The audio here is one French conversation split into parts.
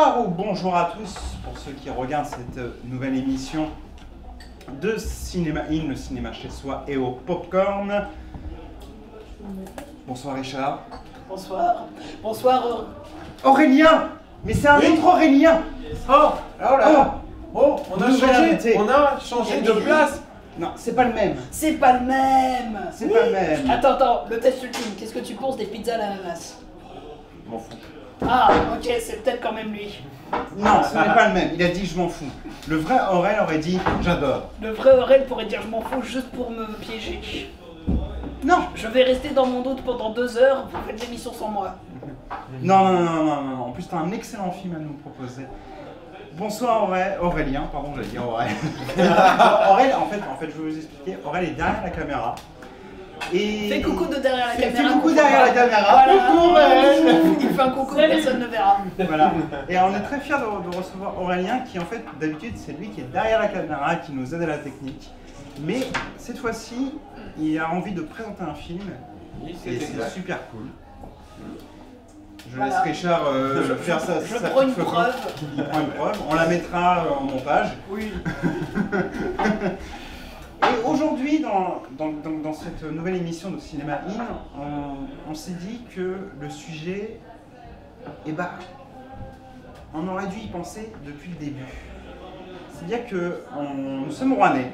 Bonsoir ou bonjour à tous pour ceux qui regardent cette nouvelle émission de Cinéma In, le cinéma chez soi et au popcorn. Bonsoir Richard. Bonsoir. Bonsoir. Aurélien. Mais c'est un autre Aurélien. Oh là. Oh, on a changé de place. Non, c'est pas le même. C'est pas le même. C'est pas le même. Attends, le test ultime. Qu'est-ce que tu penses des pizzas à l'ananas? Je m'en fous. Ah, ok, c'est peut-être quand même lui. Non, ce n'est pas le même. Il a dit je m'en fous. Le vrai Aurel aurait dit j'adore. Le vrai Aurel pourrait dire je m'en fous juste pour me piéger. Non. Je vais rester dans mon doute pendant 2 heures. Vous faites l'émission sans moi. Non. En plus, t'as un excellent film à nous proposer. Bonsoir Aurélien, pardon, j'allais dire Aurel. Aurel, en fait, je vais vous expliquer. Aurel est derrière la caméra. Et... Fais coucou de derrière la caméra. Fais coucou derrière la caméra. Voilà. Coucou Aurel. Il fait un coucou, personne ne verra. Voilà. Et on est très fiers de recevoir Aurélien qui, en fait, d'habitude, c'est lui qui est derrière la caméra, qui nous aide à la technique. Mais cette fois-ci, il a envie de présenter un film. Oui, et c'est exact. super cool. Je laisse Voilà. Richard faire sa Je petite prends une photo. preuve. Il prend une preuve. On la mettra en montage. Oui. Et aujourd'hui, dans cette nouvelle émission de Cinéma In, on s'est dit que le sujet, eh ben, on aurait dû y penser depuis le début. C'est-à-dire que nous sommes rouennais.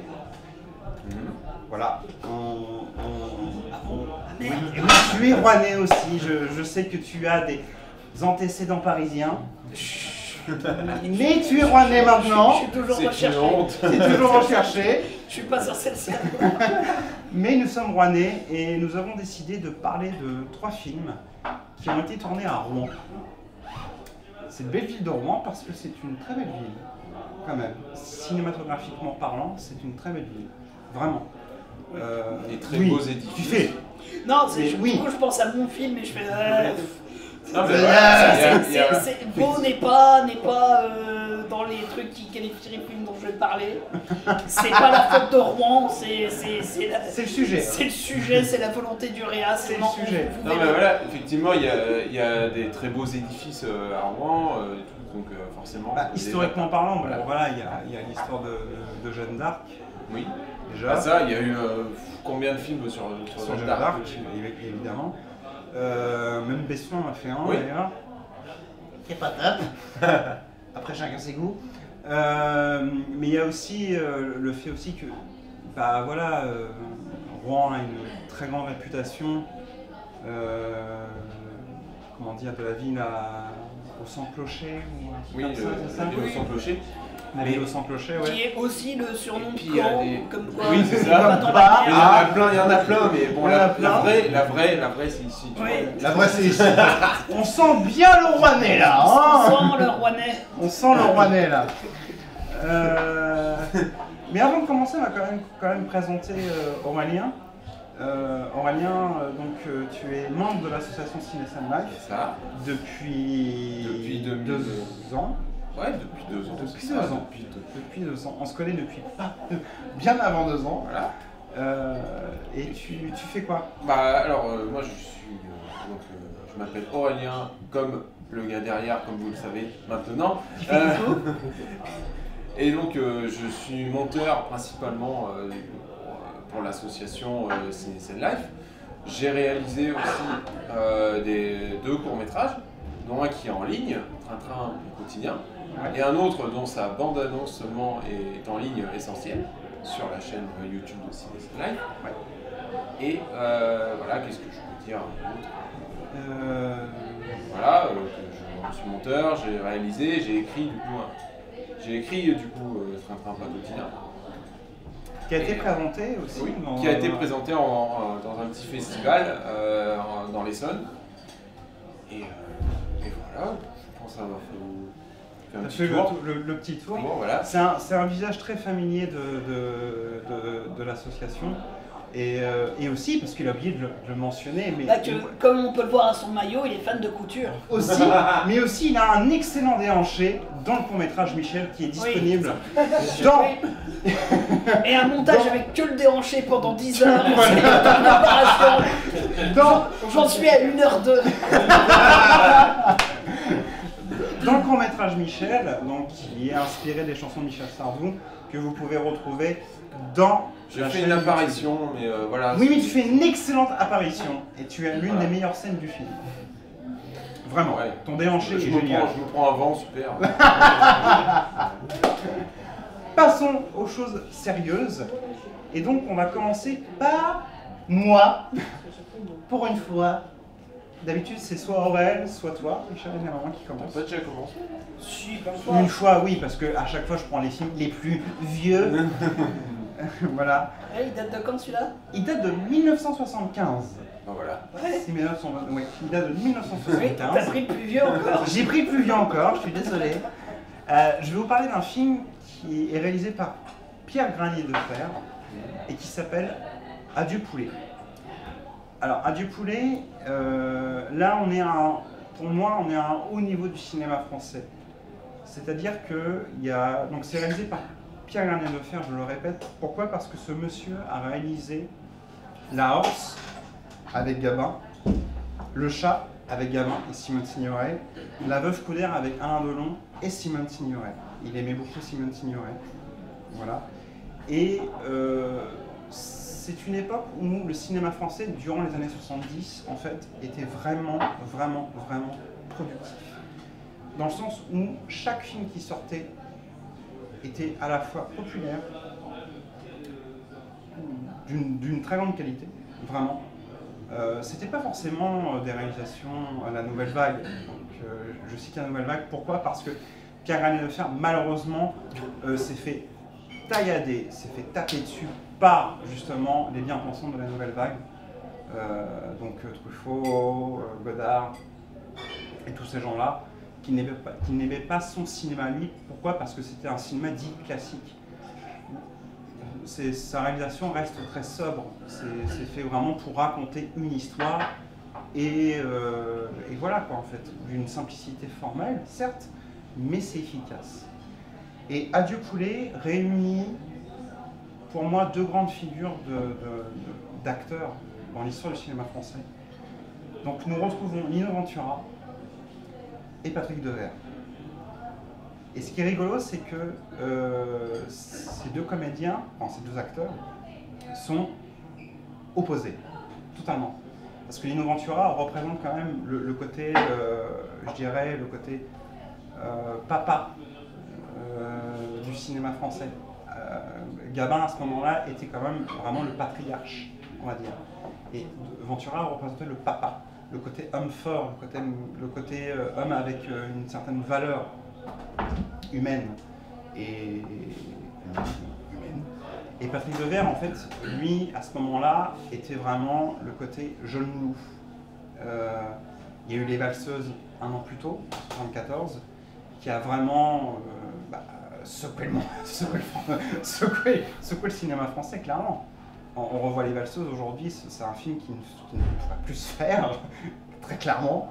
Voilà. Oui, et oui, tu es rouennais aussi. Je sais que tu as des antécédents parisiens. Mais tu es rouennais maintenant. Je suis toujours C'est une recherché. honte. C'est toujours recherché. Je suis pas censé le savoir. Mais nous sommes rouennais et nous avons décidé de parler de 3 films qui ont été tournés à Rouen. C'est une belle ville de Rouen parce que c'est une très belle ville, quand même. Cinématographiquement parlant, c'est une très belle ville. Vraiment. Et très oui, beaux édifices. Tu fais. Non, Mais oui. du coup, je pense à mon film et je fais. Non, mais voilà, Beau n'est pas dans les trucs qui qualifient les films dont je vais parler. C'est pas la faute de Rouen, c'est le sujet. C'est le sujet, c'est la volonté du réa, C'est le sujet. Non, mais voilà, effectivement, il y a des très beaux édifices à Rouen, et tout, donc forcément. Bah, historiquement parlant, Voilà. voilà, il y a l'histoire de Jeanne d'Arc. Oui. Déjà. Ah, ça, il y a eu combien de films sur Jeanne d'Arc Évidemment. Même Besson en a fait un Oui. d'ailleurs. Qui est pas top. Après chacun ses goûts. Mais il y a aussi le fait aussi que bah voilà, Rouen a une très grande réputation. Comment dire, de la ville au sans-clocher ou un truc Oui, comme ça, c'est ça la ville au sans-clocher. La ville au sans-clocher, Qui ouais. est aussi le surnom Et puis, de il y a Caen, des- comme quoi. Oui, c'est on ça. va dans la Il y guerre. en a plein, mais bon, Il y en a la plein. vraie, c'est ici. tu Oui. vois. La vraie c'est ici. On sent bien le Rouennais là, hein. Sans le Rouennais. On sent le Rouennais là. Mais avant de commencer, on va quand même présenter Aurélien. Aurélien, tu es membre de l'association Ciné Sun Life C'est ça. depuis 2 ans. Ouais, depuis 2 ans. Depuis c'est 2 ça, ans. depuis Depuis 2 ans. On se connaît depuis bien avant 2 ans. Voilà. Et tu fais quoi? Bah alors, moi je suis. Je m'appelle Aurélien, comme le gars derrière, comme vous le savez maintenant. Et donc, je suis monteur principalement pour l'association Ciné Sun Life. J'ai réalisé aussi 2 courts-métrages, dont un qui est en ligne, Train-Train et Quotidien, et un autre dont sa bande-annonce seulement est en ligne essentielle sur la chaîne YouTube de Ciné Sun Life. Et voilà, qu'est-ce que je peux dire d'autre Voilà, que je suis monteur, j'ai réalisé, j'ai écrit du coup Train-Train pas Quotidien. Qui a été présenté aussi Oui, dans- qui a été présenté dans un petit festival dans l'Essonne. Et voilà, je pense avoir fait un T'as petit fait tour. le petit tour. Bon, voilà. C'est un visage très familier de l'association. Et aussi, parce qu'il a oublié de le mentionner, mais Bah, comme on peut le voir à son maillot, il est fan de couture. aussi, mais aussi il a un excellent déhanché dans le court-métrage Michel qui est disponible dans... Et un montage avec que le déhanché pendant 10 heures. C'est une opération. dans... J'en suis à 1h02. dans le court-métrage Michel, donc, qui est inspiré des chansons de Michel Sardou, que vous pouvez retrouver dans J'ai la fait chaîne une YouTube. apparition, mais voilà. Oui, mais tu fais une excellente apparition et tu as l'une des meilleures scènes du film. Vraiment, Ouais. ton déhanché est Je génial. me prends un vent, super. Passons aux choses sérieuses. Et donc, on va commencer par moi. Pour une fois. D'habitude, c'est soit Aurel, soit toi, Richard et Maman qui T'as commence. pas déjà commencé? Si, parfois. Une fois, oui, parce que à chaque fois, je prends les films les plus vieux. Voilà. Il date de quand celui-là? Il date de 1975. Ben voilà. Ouais. C'est 1920, oui, il date de Oui, 1975. t'as pris le plus vieux encore. J'ai pris le plus vieux encore, je suis désolé. Je vais vous parler d'un film qui est réalisé par Pierre Granier de Fer et qui s'appelle Adieu poulet. Alors, Adieu poulet, là on est pour moi, on est à un haut niveau du cinéma français. C'est-à-dire que donc c'est réalisé par Pierre Granier de Fer, je le répète. Pourquoi? Parce que ce monsieur a réalisé La Horse avec Gabin, Le Chat avec Gabin et Simone Signoret, La Veuve Coudert avec Alain Delon et Simone Signoret. Il aimait beaucoup Simone Signoret. Voilà. Et c'est une époque où le cinéma français, durant les années 70, en fait, était vraiment productif. Dans le sens où chaque film qui sortait était à la fois populaire, d'une très grande qualité, vraiment. C'était pas forcément des réalisations à la nouvelle vague. Donc, je cite la nouvelle vague, pourquoi? Parce que Pierre Granier de Fer, malheureusement, s'est fait taillader, s'est fait taper dessus par justement les bien-pensants de la nouvelle vague. Donc Truffaut, Godard et tous ces gens-là, qui n'aimaient pas son cinéma lui. Pourquoi? Parce que c'était un cinéma dit classique. Sa réalisation reste très sobre, c'est fait vraiment pour raconter une histoire et voilà quoi en fait, d'une simplicité formelle certes, mais c'est efficace. Et Adieu poulet réunit pour moi deux grandes figures d'acteurs dans l'histoire du cinéma français. Donc nous retrouvons Lino Ventura et Patrick Devers. Et ce qui est rigolo, c'est que ces deux comédiens, enfin ces deux acteurs, sont opposés, totalement. Parce que Lino Ventura représente quand même le côté, je dirais, le côté papa du cinéma français. Gabin, à ce moment-là, était quand même vraiment le patriarche, on va dire. Et Ventura représentait le papa, le côté homme fort, le côté homme avec une certaine valeur humaine et Patrick Devers, en fait, lui, à ce moment-là, était vraiment le côté jeune loup. Il y a eu Les Valseuses un an plus tôt, en 1974, qui a vraiment secoué le cinéma français, clairement. On revoit Les Valseuses aujourd'hui, c'est un film qui ne pourrait plus se faire, très clairement.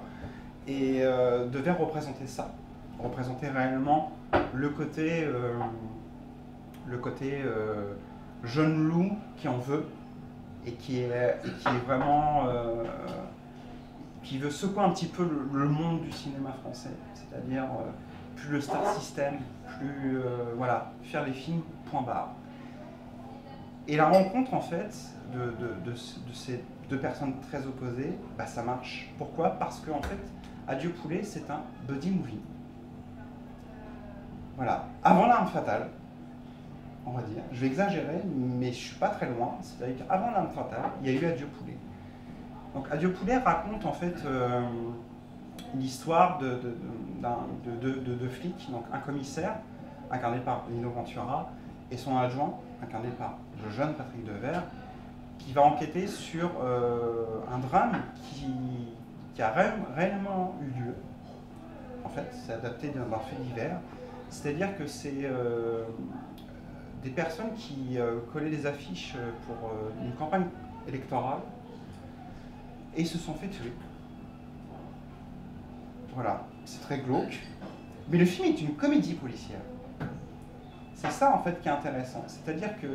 Et Devers représentait ça. Représentait réellement le côté jeune loup qui en veut et qui est vraiment qui veut secouer un petit peu le monde du cinéma français, c'est-à-dire plus le star system, plus voilà, faire les films point barre. Et la rencontre en fait de ces deux personnes très opposées, ça marche. Pourquoi? Parce que en fait, Adieu poulet, c'est un buddy movie. Voilà, avant L'Arme fatale, on va dire, je vais exagérer, mais je suis pas très loin, c'est-à-dire qu'avant L'Arme fatale, il y a eu Adieu poulet. Donc Adieu poulet raconte en fait l'histoire de deux flics, donc un commissaire, incarné par Lino Ventura, et son adjoint, incarné par le jeune Patrick Devers, qui va enquêter sur un drame qui a réellement eu lieu. En fait, c'est adapté d'un fait divers. C'est-à-dire que c'est des personnes qui collaient des affiches pour une campagne électorale et se sont fait tuer. Voilà, c'est très glauque. Mais le film est une comédie policière. C'est ça en fait qui est intéressant. C'est-à-dire que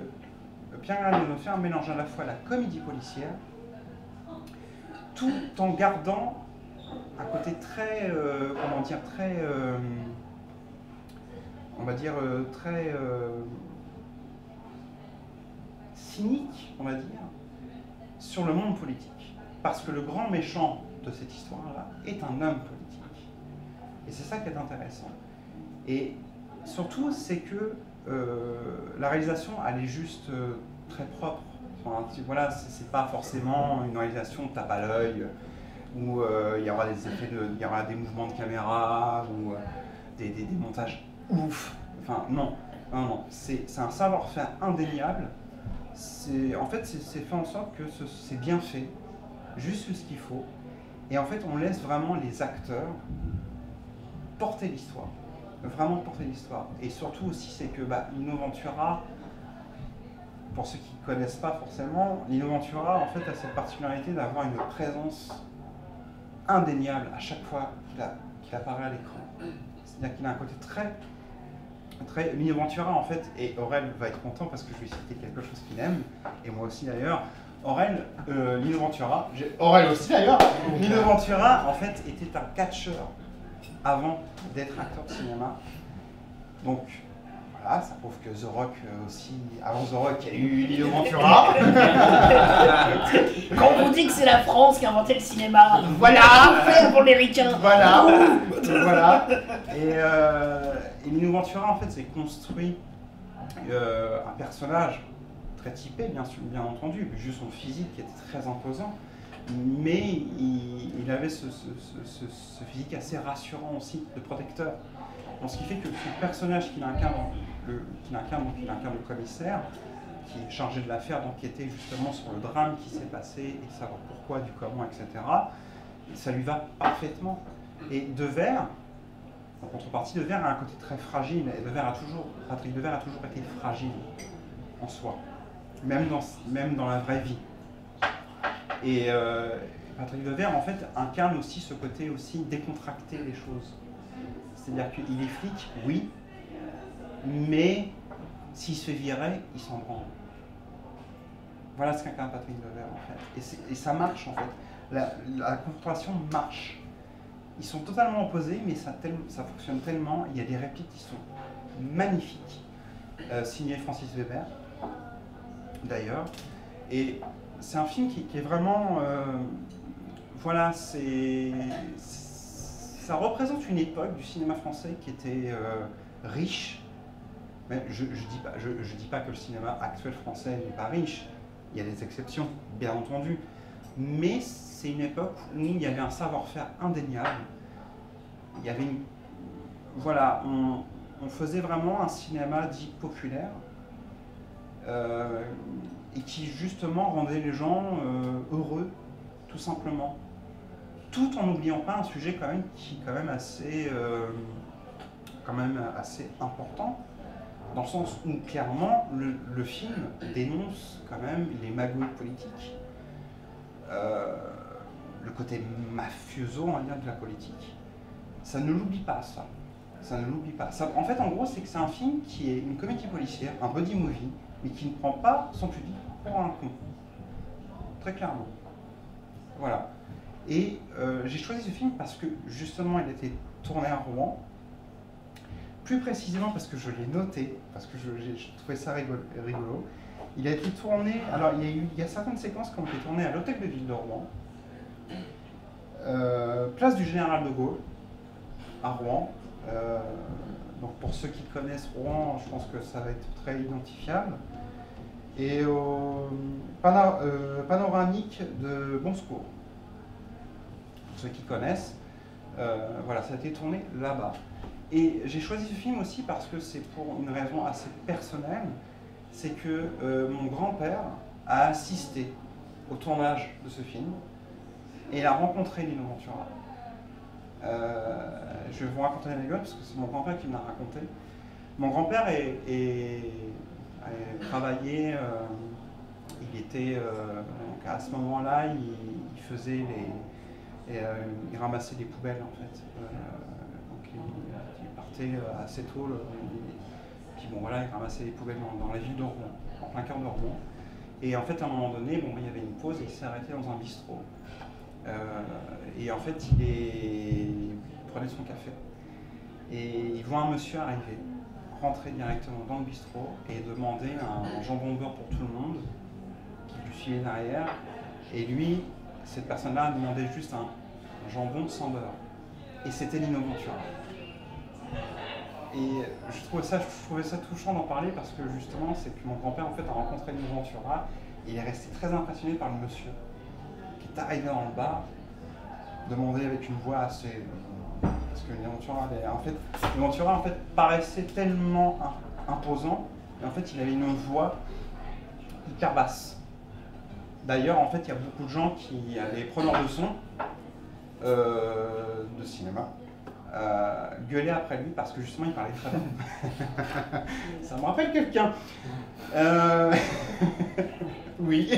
Pierre Granier de Fer mélange à la fois la comédie policière tout en gardant un côté très, comment dire, très, on va dire, très cynique, on va dire, sur le monde politique. Parce que le grand méchant de cette histoire-là est un homme politique. Et c'est ça qui est intéressant. Et surtout, c'est que la réalisation, elle est juste très propre. Enfin, voilà, c'est pas forcément une réalisation tape à l'œil, où il y aura des effets il y aura des mouvements de caméra, ou des montages ouf. Enfin, non, non, non. C'est un savoir-faire indéniable. En fait, c'est fait en sorte que c'est bien fait, juste ce qu'il faut. Et en fait, on laisse vraiment les acteurs porter l'histoire. Vraiment porter l'histoire. Et surtout aussi, c'est que Lino Ventura, pour ceux qui ne connaissent pas forcément, Lino Ventura en fait a cette particularité d'avoir une présence indéniable à chaque fois qu'il apparaît à l'écran. C'est-à-dire qu'il a un côté très Lino Ventura en fait, et Aurel va être content parce que je vais citer quelque chose qu'il aime, et moi aussi d'ailleurs. Lino Ventura, Aurel aussi d'ailleurs, Lino Ventura en fait était un catcheur avant d'être acteur de cinéma. Donc voilà, ça prouve que The Rock aussi, avant The Rock, il y a eu Lino Ventura. Quand on vous dit que c'est la France qui a inventé le cinéma, Voilà, fait pour les ricains. Voilà, voilà. Et Lino Ventura en fait s'est construit un personnage très typé, bien entendu, vu son physique qui était très imposant, mais il avait ce physique assez rassurant aussi, de protecteur. Donc, ce qui fait que ce personnage qu'il incarne, il incarne le commissaire, qui est chargé de l'affaire, d'enquêter justement sur le drame qui s'est passé et savoir pourquoi, du comment, etc., ça lui va parfaitement. Et Devers, en contrepartie, Devers a un côté très fragile, et Patrick Devers a toujours été fragile en soi, même dans la vraie vie. Et Patrick Devers, en fait, incarne aussi ce côté aussi décontracté des choses. C'est-à-dire qu'il est flic, oui, mais s'il se fait virer, il s'en branle. Voilà ce qu'incarne Patrick Devers, en fait. Et ça marche, en fait. La confrontation marche. Ils sont totalement opposés, mais ça fonctionne tellement. Il y a des répliques qui sont magnifiques. Signé Francis Weber, d'ailleurs. Et c'est un film qui est vraiment... voilà, ça représente une époque du cinéma français qui était riche. Mais je dis pas que le cinéma actuel français n'est pas riche. Il y a des exceptions, bien entendu. Mais c'est une époque où il y avait un savoir-faire indéniable. Il y avait voilà, on faisait vraiment un cinéma dit populaire et qui justement rendait les gens heureux, tout simplement. Tout en n'oubliant pas un sujet qui est quand même assez important, dans le sens où clairement le film dénonce quand même les magouilles politiques, le côté mafioso, on va dire, de la politique. Ça ne l'oublie pas, ça. Ça ne l'oublie pas. Ça, en fait, en gros, c'est que c'est un film qui est une comédie policière, un buddy movie, mais qui ne prend pas son public pour un con. Très clairement. Voilà. Et j'ai choisi ce film parce que justement il a été tourné à Rouen, plus précisément parce que je l'ai noté, parce que j'ai trouvé ça rigolo. Il a été tourné, alors il y a certaines séquences qui ont été tournées à l'hôtel de ville de Rouen, place du Général de Gaulle, à Rouen. Donc pour ceux qui connaissent Rouen, je pense que ça va être très identifiable. Et au panoramique de Bon Secours. Ceux qui connaissent, voilà, ça a été tourné là-bas. Et j'ai choisi ce film aussi parce que c'est pour une raison assez personnelle, c'est que mon grand-père a assisté au tournage de ce film et il a rencontré Lino Ventura. Je vais vous raconter l'anecdote parce que c'est mon grand-père qui me l'a raconté. Mon grand-père a travaillé, il était, donc à ce moment-là, il faisait il ramassait des poubelles en fait. Donc il partait assez tôt. Puis bon voilà, il ramassait les poubelles dans la ville de Rouen, en plein cœur de Rouen. Et en fait à un moment donné, bon, il y avait une pause et il s'est arrêté dans un bistrot. Et en fait, il prenait son café. Et il voit un monsieur arriver, rentrer directement dans le bistrot et demander un jambon beurre pour tout le monde, qui lui suivait derrière. Et lui, cette personne-là, demandait juste un jambon sans beurre. Et c'était Lino Ventura. Et je trouvais ça touchant d'en parler parce que justement, c'est que mon grand-père en fait, a rencontré Lino Ventura et il est resté très impressionné par le monsieur qui est arrivé dans le bar, demandé avec une voix assez... Parce que Lino Ventura, en fait, paraissait tellement imposant et en fait, il avait une voix hyper basse. D'ailleurs, en fait, il y a beaucoup de gens les preneurs de son de cinéma, gueuler après lui parce que justement il parlait très bien. Ça me rappelle quelqu'un. Oui.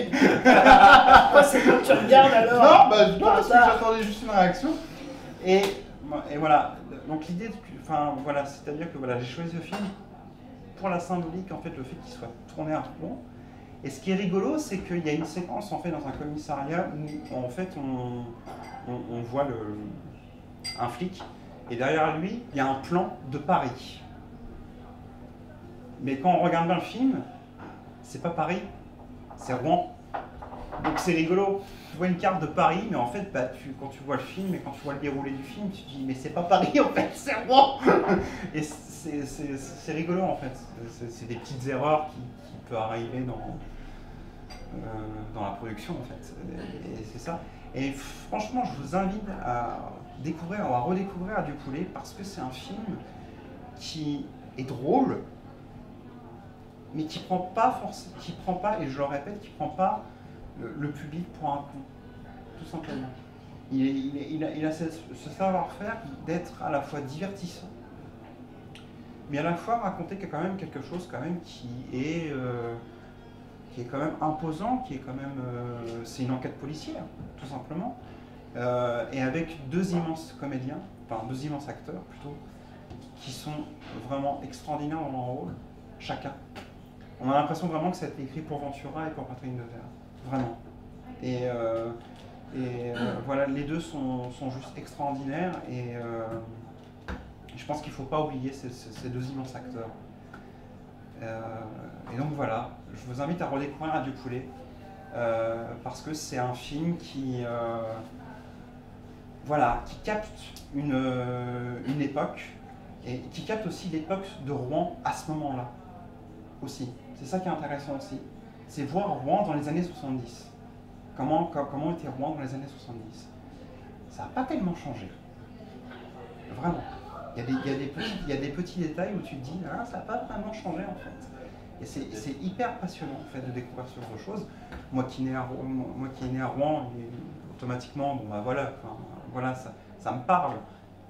Pourquoi c'est quand tu regardes alors? Non, parce que j'attendais juste une réaction. Et voilà. Donc l'idée, voilà, c'est-à-dire que voilà, j'ai choisi ce film pour la symbolique, en fait, le fait qu'il soit tourné à replomb. Et ce qui est rigolo, c'est qu'il y a une séquence en fait dans un commissariat où en fait on voit un flic et derrière lui il y a un plan de Paris. Mais quand on regarde bien le film, c'est pas Paris, c'est Rouen. Donc c'est rigolo. Tu vois une carte de Paris, mais en fait quand tu vois le film et quand tu vois le déroulé du film, tu te dis mais c'est pas Paris en fait, c'est Rouen. Et c'est rigolo en fait. C'est des petites erreurs qui peuvent arriver dans la production en fait, et c'est ça. Et franchement, je vous invite à découvrir ou à redécouvrir Adieu Poulet parce que c'est un film qui est drôle, mais qui prend pas, et je le répète, qui prend pas le public pour un con, tout simplement. Il a ce savoir-faire d'être à la fois divertissant, mais à la fois raconter quand même quelque chose quand même qui est quand même imposant, qui est quand même... c'est une enquête policière, tout simplement. Et avec deux immenses comédiens, enfin deux immenses acteurs plutôt, qui sont vraiment extraordinaires dans leur rôle, chacun. On a l'impression vraiment que ça a été écrit pour Ventura et pour Patrick Devers, vraiment. Et voilà, les deux sont juste extraordinaires et je pense qu'il ne faut pas oublier ces deux immenses acteurs. Et donc voilà, je vous invite à redécouvrir Adieu Poulet parce que c'est un film qui capte une époque et qui capte aussi l'époque de Rouen à ce moment-là aussi. C'est ça qui est intéressant aussi, c'est voir Rouen dans les années 70. Comment était Rouen dans les années 70. Ça n'a pas tellement changé, vraiment. Il y a des petits détails où tu te dis ah, ça n'a pas vraiment changé en fait. Et c'est hyper passionnant en fait de découvrir ce genre de choses. Moi qui est né à Rouen, automatiquement, bon bah voilà, ça me parle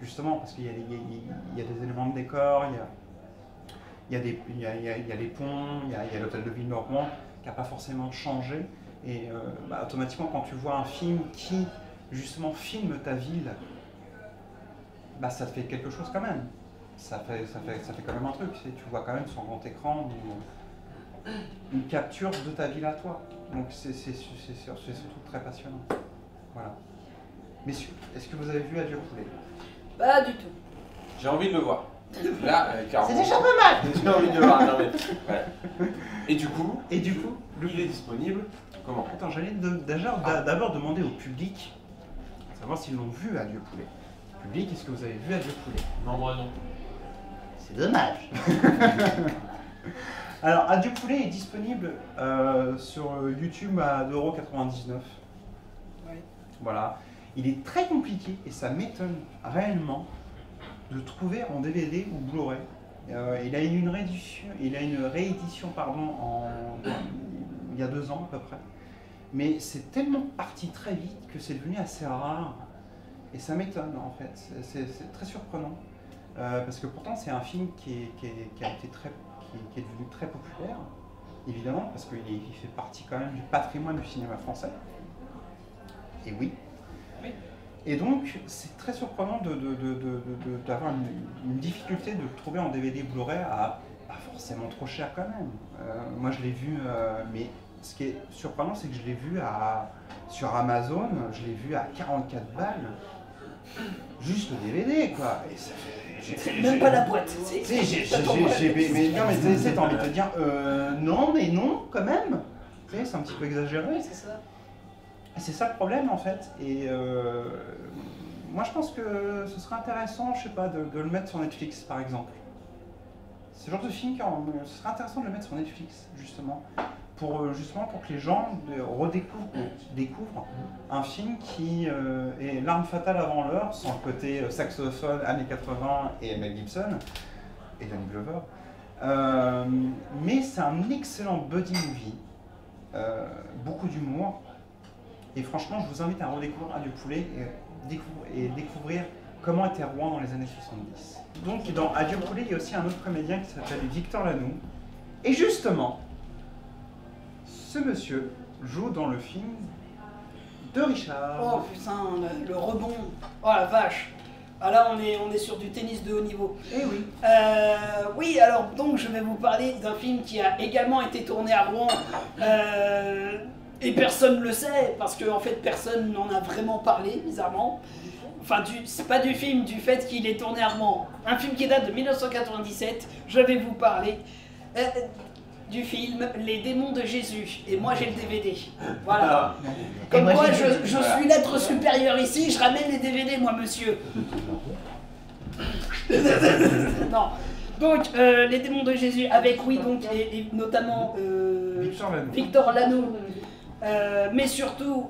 justement parce qu'il y a des éléments de décor, il y a les ponts, il y a l'hôtel de ville de Rouen qui n'a pas forcément changé. Et automatiquement quand tu vois un film qui justement filme ta ville, bah ça te fait quelque chose quand même. Ça fait quand même un truc. Tu vois quand même sur un grand écran une capture de ta ville à toi. Donc c'est surtout très passionnant. Voilà. Messieurs, est-ce que vous avez vu Adieu Poulet? Pas du tout. J'ai envie de le voir. Là, car c'est déjà pas mal. J'ai envie de le voir. Non, mais, voilà. Et du coup, il est disponible. Comment? Attends, j'allais d'abord demander au public, savoir s'ils l'ont vu Adieu Poulet. Public, est-ce que vous avez vu Adieu Poulet? Non, moi non. C'est dommage. Alors, Adieu Poulet est disponible sur YouTube à 2,99 €. Ouais. Voilà. Il est très compliqué et ça m'étonne réellement de trouver en DVD ou Blu-ray. Il a une réédition, il y a 2 ans à peu près. Mais c'est tellement parti très vite que c'est devenu assez rare. Et ça m'étonne en fait, c'est très surprenant. Parce que pourtant c'est un film qui est devenu très populaire, évidemment, parce qu'il fait partie quand même du patrimoine du cinéma français. Et oui. Et donc c'est très surprenant d'avoir une difficulté de le trouver en DVD Blu-ray à pas forcément trop cher quand même. Moi je l'ai vu, mais ce qui est surprenant, c'est que je l'ai vu sur Amazon, je l'ai vu à 44 balles. Juste le DVD, quoi. Et ça fait, C'est même pas la boîte. mais non, mais tu sais, t'as envie de te dire, non, mais non, quand même. Tu sais, c'est un petit peu exagéré. Oui, c'est ça. C'est ça le problème, en fait. Et moi, je pense que ce serait intéressant, je sais pas, de le mettre sur Netflix, par exemple. Ce genre de film, ce serait intéressant de le mettre sur Netflix, justement, pour que les gens découvrent un film qui est l'arme fatale avant l'heure, sans le côté saxophone, années 80 et Mel Gibson, et Danny Glover. Mais c'est un excellent buddy movie, beaucoup d'humour, et franchement, je vous invite à redécouvrir Adieu Poulet et découvrir comment était Rouen dans les années 70. Donc dans Adieu Poulet, il y a aussi un autre comédien qui s'appelle Victor Lanoux. Et justement, ce monsieur joue dans le film de Richard. Oh putain, le rebond. Oh la vache. Ah là, on est sur du tennis de haut niveau. Eh oui. Oui, alors donc je vais vous parler d'un film qui a également été tourné à Rouen. Et personne ne le sait, parce qu'en fait personne n'en a vraiment parlé, bizarrement. Enfin, c'est pas du film, du fait qu'il est tourné à Rouen. Un film qui date de 1997, je vais vous parler du film Les démons de Jésus. Et moi j'ai le DVD. Voilà. Comme quoi je suis l'être supérieur ici, je ramène les DVD moi monsieur. Non. Donc Les démons de Jésus avec oui donc et notamment Victor Lanoux. Mais surtout,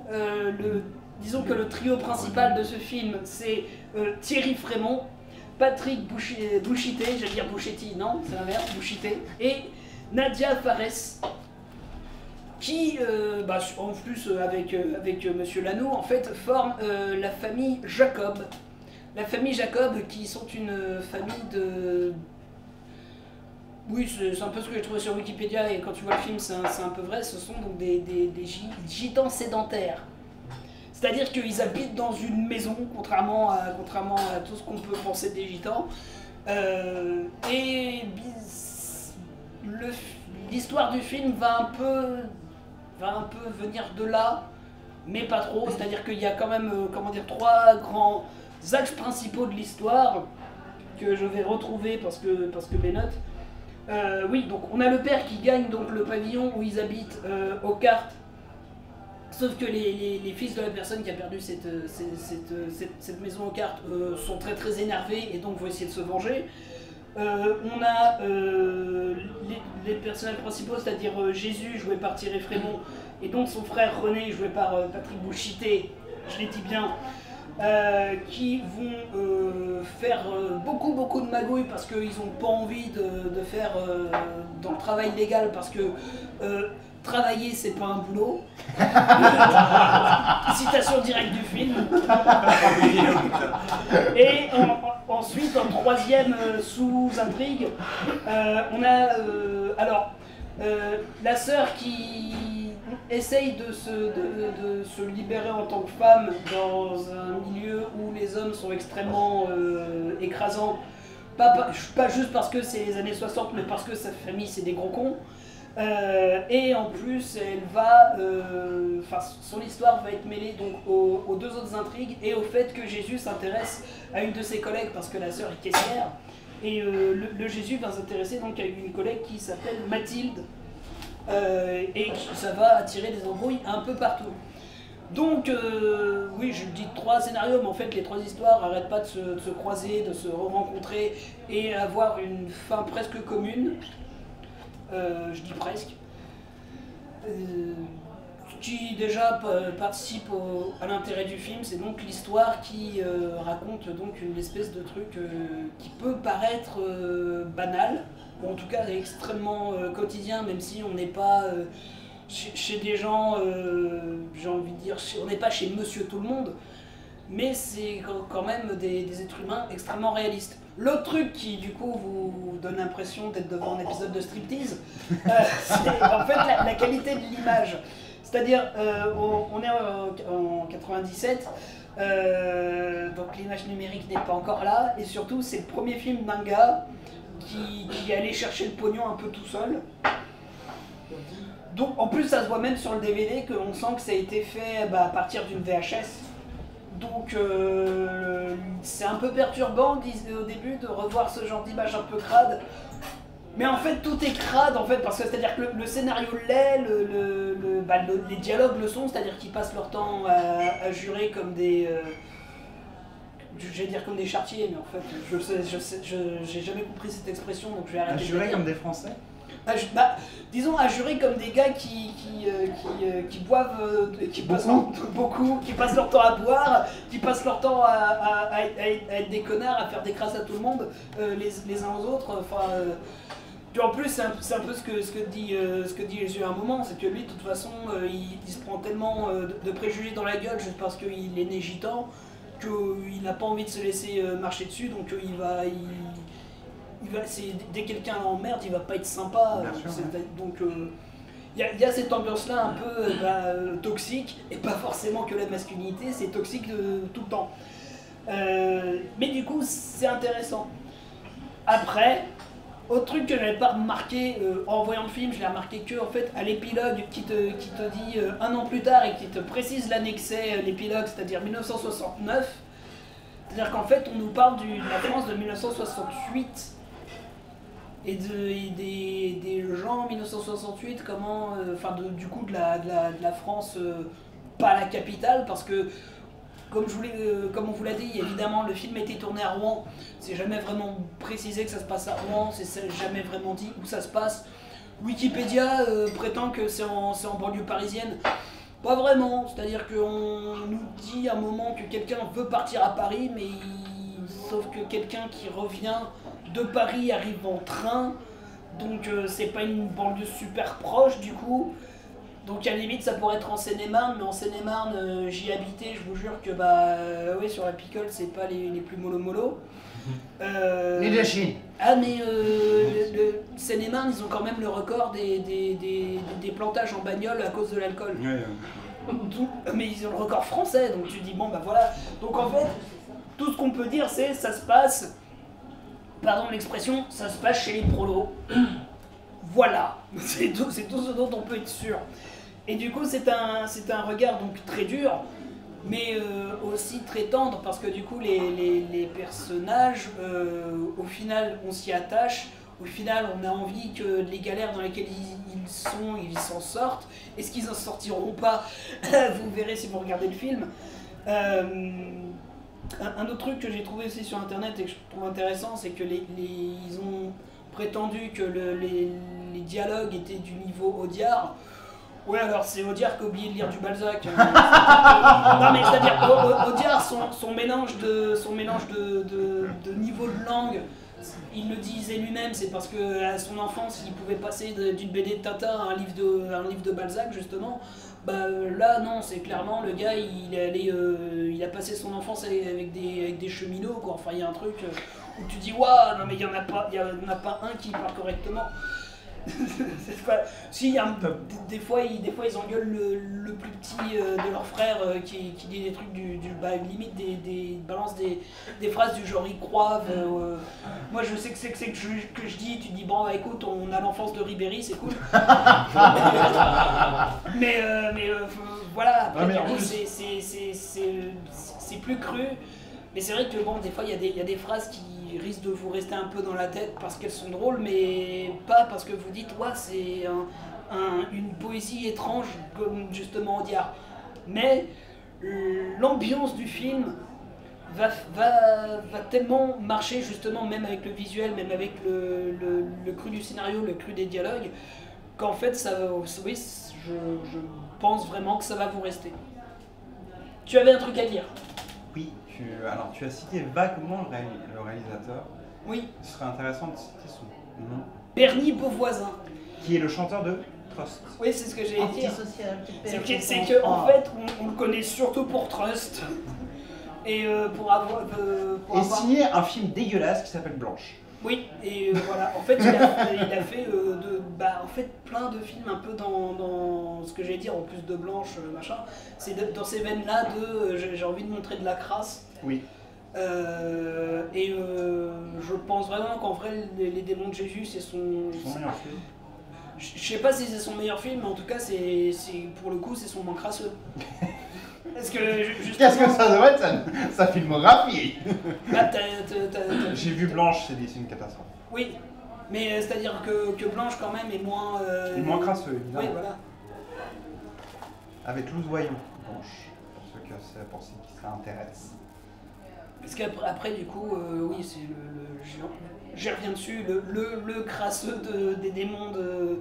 disons que le trio principal de ce film, c'est Thierry Frémont, Patrick Bouchité, j'allais dire Bouchetti, non, c'est l'inverse, Bouchité, et Nadia Fares, qui, en plus avec Monsieur Lanoux, en fait, forment la famille Jacob. La famille Jacob, qui sont une famille de... Oui, c'est un peu ce que j'ai trouvé sur Wikipédia, et quand tu vois le film, c'est un peu vrai. Ce sont donc des gitans sédentaires. C'est-à-dire qu'ils habitent dans une maison, contrairement à tout ce qu'on peut penser des gitans. Et l'histoire du film va un peu venir de là, mais pas trop. C'est-à-dire qu'il y a quand même trois grands axes principaux de l'histoire que je vais retrouver parce que mes notes. Oui, donc on a le père qui gagne donc le pavillon où ils habitent aux cartes, sauf que les fils de la personne qui a perdu cette maison aux cartes sont très très énervés et donc vont essayer de se venger. On a les personnages principaux, c'est-à-dire Jésus joué par Thierry Frémont et donc son frère René joué par Patrick Bouchité, je l'ai dit bien. Qui vont faire beaucoup de magouilles parce qu'ils n'ont pas envie de faire dans le travail légal parce que travailler c'est pas un boulot. Citation directe du film. Et ensuite en troisième sous-intrigue on a la sœur qui essaye de se libérer en tant que femme dans un milieu où les hommes sont extrêmement écrasants, pas juste parce que c'est les années 60, mais parce que sa famille c'est des gros cons. Et en plus, son histoire va être mêlée donc aux deux autres intrigues et au fait que Jésus s'intéresse à une de ses collègues parce que la sœur est caissière. Et le Jésus va s'intéresser donc à une collègue qui s'appelle Mathilde. Et ça va attirer des embrouilles un peu partout. Donc, oui, je dis 3 scénarios, mais en fait, les 3 histoires n'arrêtent pas de se croiser, de se rencontrer et avoir une fin presque commune. Je dis presque. Qui déjà participe à l'intérêt du film, c'est donc l'histoire qui raconte donc une espèce de truc qui peut paraître banal, ou en tout cas extrêmement quotidien, même si on n'est pas chez des gens, j'ai envie de dire, on n'est pas chez Monsieur Tout-le-Monde, mais c'est quand même des êtres humains extrêmement réalistes. L'autre truc qui du coup vous donne l'impression d'être devant un épisode de striptease, c'est en fait la qualité de l'image. C'est-à-dire, on est en 97, donc l'image numérique n'est pas encore là, et surtout c'est le premier film d'un gars qui est allé chercher le pognon un peu tout seul. Donc en plus ça se voit même sur le DVD qu'on sent que ça a été fait à partir d'une VHS. Donc c'est un peu perturbant au début de revoir ce genre d'image un peu crade. Mais en fait tout est crade en fait parce que c'est-à-dire que le scénario l'est, les dialogues le sont, c'est-à-dire qu'ils passent leur temps à jurer comme des... j'allais dire comme des chartiers, mais en fait j'ai jamais compris cette expression donc je vais arrêter. À jurer comme des Français? Disons à jurer comme des gars qui boivent, qui passent beaucoup, qui passent leur temps à boire, qui passent leur temps à être des connards, à faire des crasses à tout le monde, les uns aux autres. Enfin, puis en plus, c'est un peu ce que dit Jésus à un moment, c'est que lui, de toute façon, il se prend tellement de préjugés dans la gueule juste parce qu'il est né gitan qu'il n'a pas envie de se laisser marcher dessus, donc dès que quelqu'un l'emmerde, il va pas être sympa. Donc il y a cette ambiance-là un peu toxique, et pas forcément que la masculinité, c'est toxique tout le temps. Mais du coup, c'est intéressant. Après, autre truc que je n'avais pas remarqué en voyant le film, je l'ai remarqué que en fait, à l'épilogue qui te dit un an plus tard et qui te précise l'année que c'est l'épilogue, c'est-à-dire 1969, c'est-à-dire qu'en fait, on nous parle de la France de 1968. Et des gens en 1968, comment, du coup de la France, pas la capitale, parce que comme on vous l'a dit, évidemment le film a été tourné à Rouen, c'est jamais vraiment précisé que ça se passe à Rouen, c'est jamais vraiment dit où ça se passe. Wikipédia prétend que c'est en banlieue parisienne, pas vraiment, c'est-à-dire qu'on nous dit à un moment que quelqu'un veut partir à Paris, mais sauf que quelqu'un qui revient de Paris arrive en train, donc c'est pas une banlieue super proche du coup. Donc à la limite ça pourrait être en Seine-et-Marne, mais en Seine-et-Marne j'y habitais, je vous jure que oui, sur la Picole c'est pas les plus mollo. Ni de Chine. Ah mais le Seine-et-Marne ils ont quand même le record des plantages en bagnole à cause de l'alcool. Mais ils ont le record français, donc tu dis bon bah voilà. Donc en fait, tout ce qu'on peut dire c'est ça se passe, pardon l'expression, ça se passe chez les prolos. Voilà, c'est tout ce dont on peut être sûr. Et du coup c'est un regard donc très dur, mais aussi très tendre, parce que du coup les personnages, au final on s'y attache, au final on a envie que les galères dans lesquelles ils s'en sortent. Est-ce qu'ils en sortiront pas? Vous verrez si vous regardez le film. Un autre truc que j'ai trouvé aussi sur internet et que je trouve intéressant, c'est que ils ont prétendu que les dialogues étaient du niveau Audiard. Ouais, alors c'est Audiard qui a oublié de lire du Balzac. Non mais c'est-à-dire Audiard, son mélange de niveau de langue, il le disait lui-même, c'est parce qu'à son enfance il pouvait passer d'une BD de Tintin à un livre de Balzac justement. Là non, c'est clairement le gars il a passé son enfance avec des cheminots quoi. Enfin il y a un truc où tu dis waouh, non mais il y en a pas un qui parle correctement. Si, des fois ils engueulent le plus petit de leurs frères qui dit des trucs limite balance des phrases du genre ils croivent. Moi je sais que je dis, tu dis bon écoute, on a l'enfance de Ribéry, c'est cool. mais voilà, après du coup c'est plus cru. Mais c'est vrai que bon, des fois il y a des phrases qui risquent de vous rester un peu dans la tête parce qu'elles sont drôles, mais pas parce que vous dites ouais c'est une poésie étrange comme justement Audiard. Mais l'ambiance du film va tellement marcher justement, même avec le visuel, même avec le cru du scénario, le cru des dialogues, qu'en fait oui, je pense vraiment que ça va vous rester. Tu avais un truc à dire? Oui, tu as cité vaguement le réalisateur. Oui. Ce serait intéressant de citer son nom. Bernie Beauvoisin. Qui est le chanteur de Trust. Oui, c'est ce que j'allais dire. C'est que qu'en fait, on le connaît surtout pour Trust. Et pour avoir... signé un film dégueulasse qui s'appelle Blanche. Oui, et voilà. En fait, il a fait plein de films un peu dans ce que j'allais dire, en plus de Blanche, machin. C'est dans ces veines-là j'ai envie de montrer de la crasse. Oui. Je pense vraiment qu'en vrai, les démons de Jésus, c'est son meilleur film. Je sais pas si c'est son meilleur film, mais en tout cas, pour le coup, c'est son moins crasseux. Parce que justement... Qu'est-ce que ça doit être sa filmographie? Bah, J'ai vu Blanche, c'est une catastrophe. Oui, mais c'est-à-dire que Blanche, quand même, est moins... Il est moins crasseux, évidemment. Oui, voilà. Avec Louise Voyou, Blanche, pour ceux qui s'intéressent. Parce qu'après, du coup, oui, c'est j'y reviens dessus, le crasseux des démons de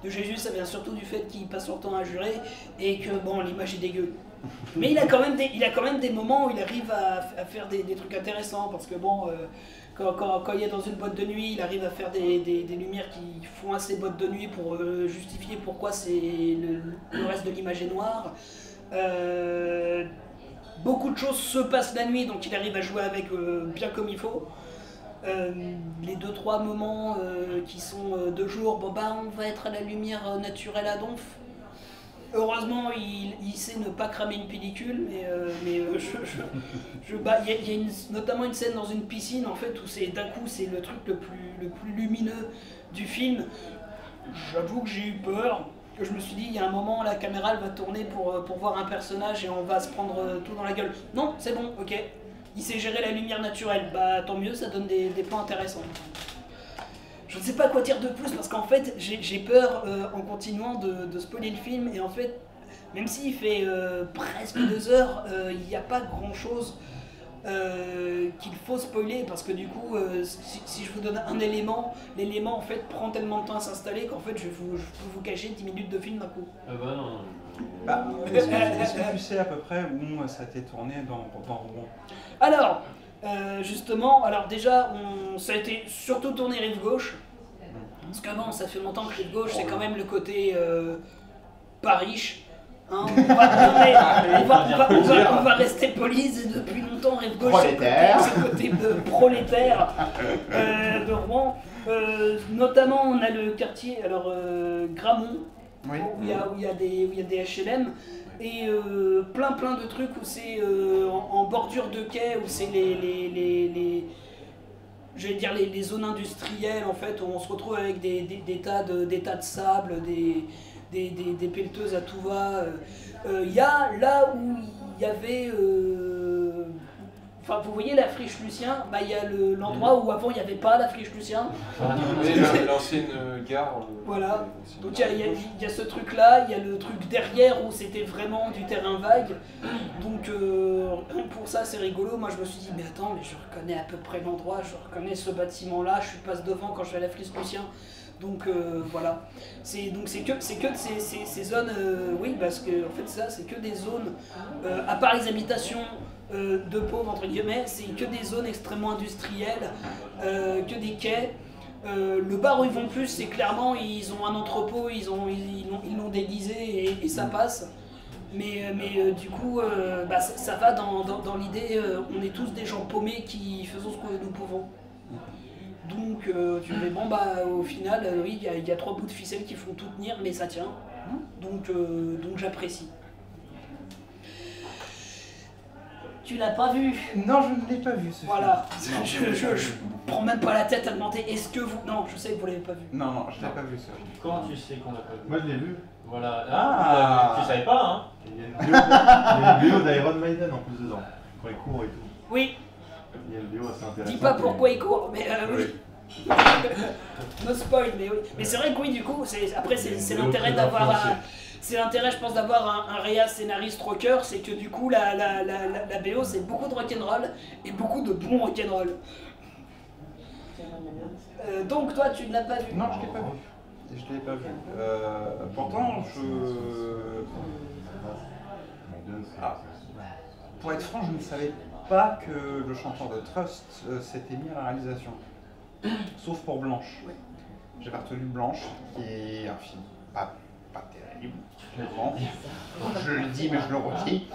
Jésus, ça vient surtout du fait qu'il passe son temps à jurer et que, bon, l'image est dégueu. Mais il a quand même des moments où il arrive à faire des trucs intéressants, parce que, bon, quand il est dans une boîte de nuit, il arrive à faire des lumières qui font assez boîte de nuit pour justifier pourquoi le reste de l'image est noire. Beaucoup de choses se passent la nuit, donc il arrive à jouer avec bien comme il faut. Les 2-3 moments qui sont de jour, bon bah on va être à la lumière naturelle à donf. Heureusement, il sait ne pas cramer une pellicule, mais il y a notamment une scène dans une piscine en fait où d'un coup c'est le truc le plus lumineux du film. J'avoue que j'ai eu peur. Que je me suis dit, il y a un moment, la caméra elle va tourner pour voir un personnage et on va se prendre tout dans la gueule. Non, c'est bon, ok. Il sait gérer la lumière naturelle. Bah tant mieux, ça donne des plans intéressants. Je ne sais pas quoi dire de plus parce qu'en fait, j'ai peur en continuant de spoiler le film. Et en fait, même s'il fait presque 2 heures, il n'y a pas grand chose qu'il faut spoiler parce que du coup si je vous donne un élément, l'élément en fait prend tellement de temps à s'installer qu'en fait je peux vous cacher 10 minutes de film d'un coup. Ah bah non. Bah, est-ce que tu sais à peu près où ça a été tourné dans Rouen? Alors, justement, déjà ça a été surtout tourné rive gauche parce qu'avant ça fait longtemps que rive gauche c'est quand même le côté pas riche. Hein, on va rester polis et depuis longtemps rive gauche c'est le côté prolétaire de Rouen. Notamment on a le quartier Gramont Oui. où il y a des HLM et plein de trucs où c'est en bordure de quai où c'est les zones industrielles en fait où on se retrouve avec des tas de sable, des pelleteuses à tout va. Il y a là où il y avait... Enfin, vous voyez la friche Lucien, bah, il y a l'endroit où avant il n'y avait pas la friche Lucien. L'ancienne gare. Voilà. Donc il y a ce truc là, il y a le truc derrière où c'était vraiment du terrain vague. Donc pour ça c'est rigolo. Moi je me suis dit mais attends, mais je reconnais à peu près l'endroit, je reconnais ce bâtiment là, je passe devant quand je vais à la friche Lucien. Donc voilà. C'est que ces zones, oui parce que en fait ça c'est que des zones, à part les habitations de pauvres entre guillemets, c'est que des zones extrêmement industrielles, que des quais. Le bar où ils vont plus, c'est clairement ils ont un entrepôt, ils l'ont déguisé et ça passe. Mais du coup, ça va dans l'idée, on est tous des gens paumés qui faisons ce que nous pouvons. Donc tu me dis bon au final, oui, il y a 3 bouts de ficelle qui font tout tenir, mais ça tient. Donc j'apprécie. Tu l'as pas vu? Non, je ne l'ai pas vu ce Voilà. film. Je prends même pas la tête à demander est-ce que vous... Non, je sais que vous l'avez pas vu. Non, je l'ai pas vu ce film. Comment tu sais qu'on l'a pas vu? Moi je l'ai vu. Voilà. Ah. Tu savais pas, hein? Il y a une vidéo d'Iron Maiden en plus dedans, quand il court et tout. Oui. Il y a une vidéo assez intéressante. Dis pas pourquoi il court, mais oui. No spoil, mais oui. Mais c'est vrai que oui, du coup, après c'est l'intérêt d'avoir... C'est l'intérêt, je pense, d'avoir un réal scénariste rocker, c'est que du coup, la BO, c'est beaucoup de rock'n'roll et beaucoup de bon rock'n'roll. Donc toi, tu ne l'as pas vu? Non, je l'ai pas vu. Je l'ai pas vu. Pourtant, pour être franc, je ne savais pas que le chanteur de Trust s'était mis à la réalisation. Sauf pour Blanche. J'avais retenu Blanche, qui est un film pas terrible. Je le dis, mais je le redis.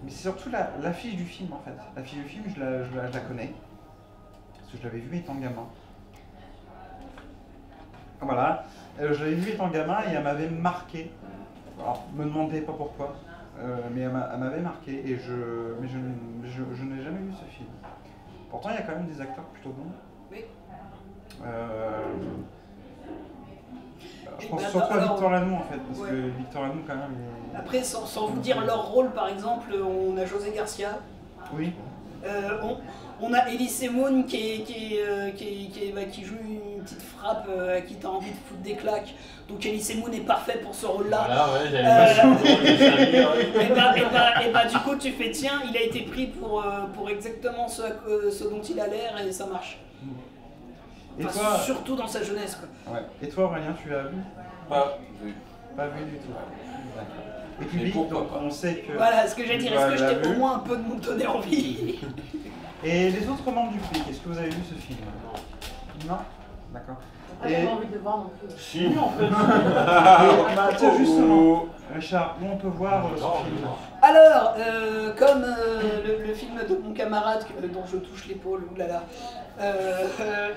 Mais c'est surtout l'affiche du film en fait. L'affiche du film, je la connais. Parce que je l'avais vu étant gamin. Voilà. Je l'avais vu étant gamin et elle m'avait marqué. Alors, me demandez pas pourquoi. Mais elle m'avait marqué et mais je n'ai jamais vu ce film. Pourtant, il y a quand même des acteurs plutôt bons. Oui. Je pense bah, surtout à alors, Victor Lanoux en fait, parce ouais. que Victor Lanoux quand même. Après, sans vous dire leur rôle, par exemple, on a José Garcia. Oui. On a Elise Moon qui joue une petite frappe à qui t'as envie de foutre des claques. Donc Elise Moon est parfait pour ce rôle-là. Voilà, ouais, j'avais Et bah du coup tu fais tiens, il a été pris pour exactement ce dont il a l'air et ça marche. Et Enfin, toi, surtout dans sa jeunesse quoi. ouais. Et toi Aurélien, tu l'as vu? Pas vu. Pas vu du tout. D'accord. Et puis Mais pourquoi donc, pas. on sait que. Voilà ce que j'ai dit, est-ce que je t'ai vu. au moins un peu de nous donner envie? Et les autres membres du public, est-ce que vous avez vu ce film? Non. D'accord. Ah, j'avais envie de le voir non plus. Si, en fait. Bah, tiens, justement, Richard, où on peut voir ce film? Alors, comme le film de mon camarade dont je touche l'épaule, oulala,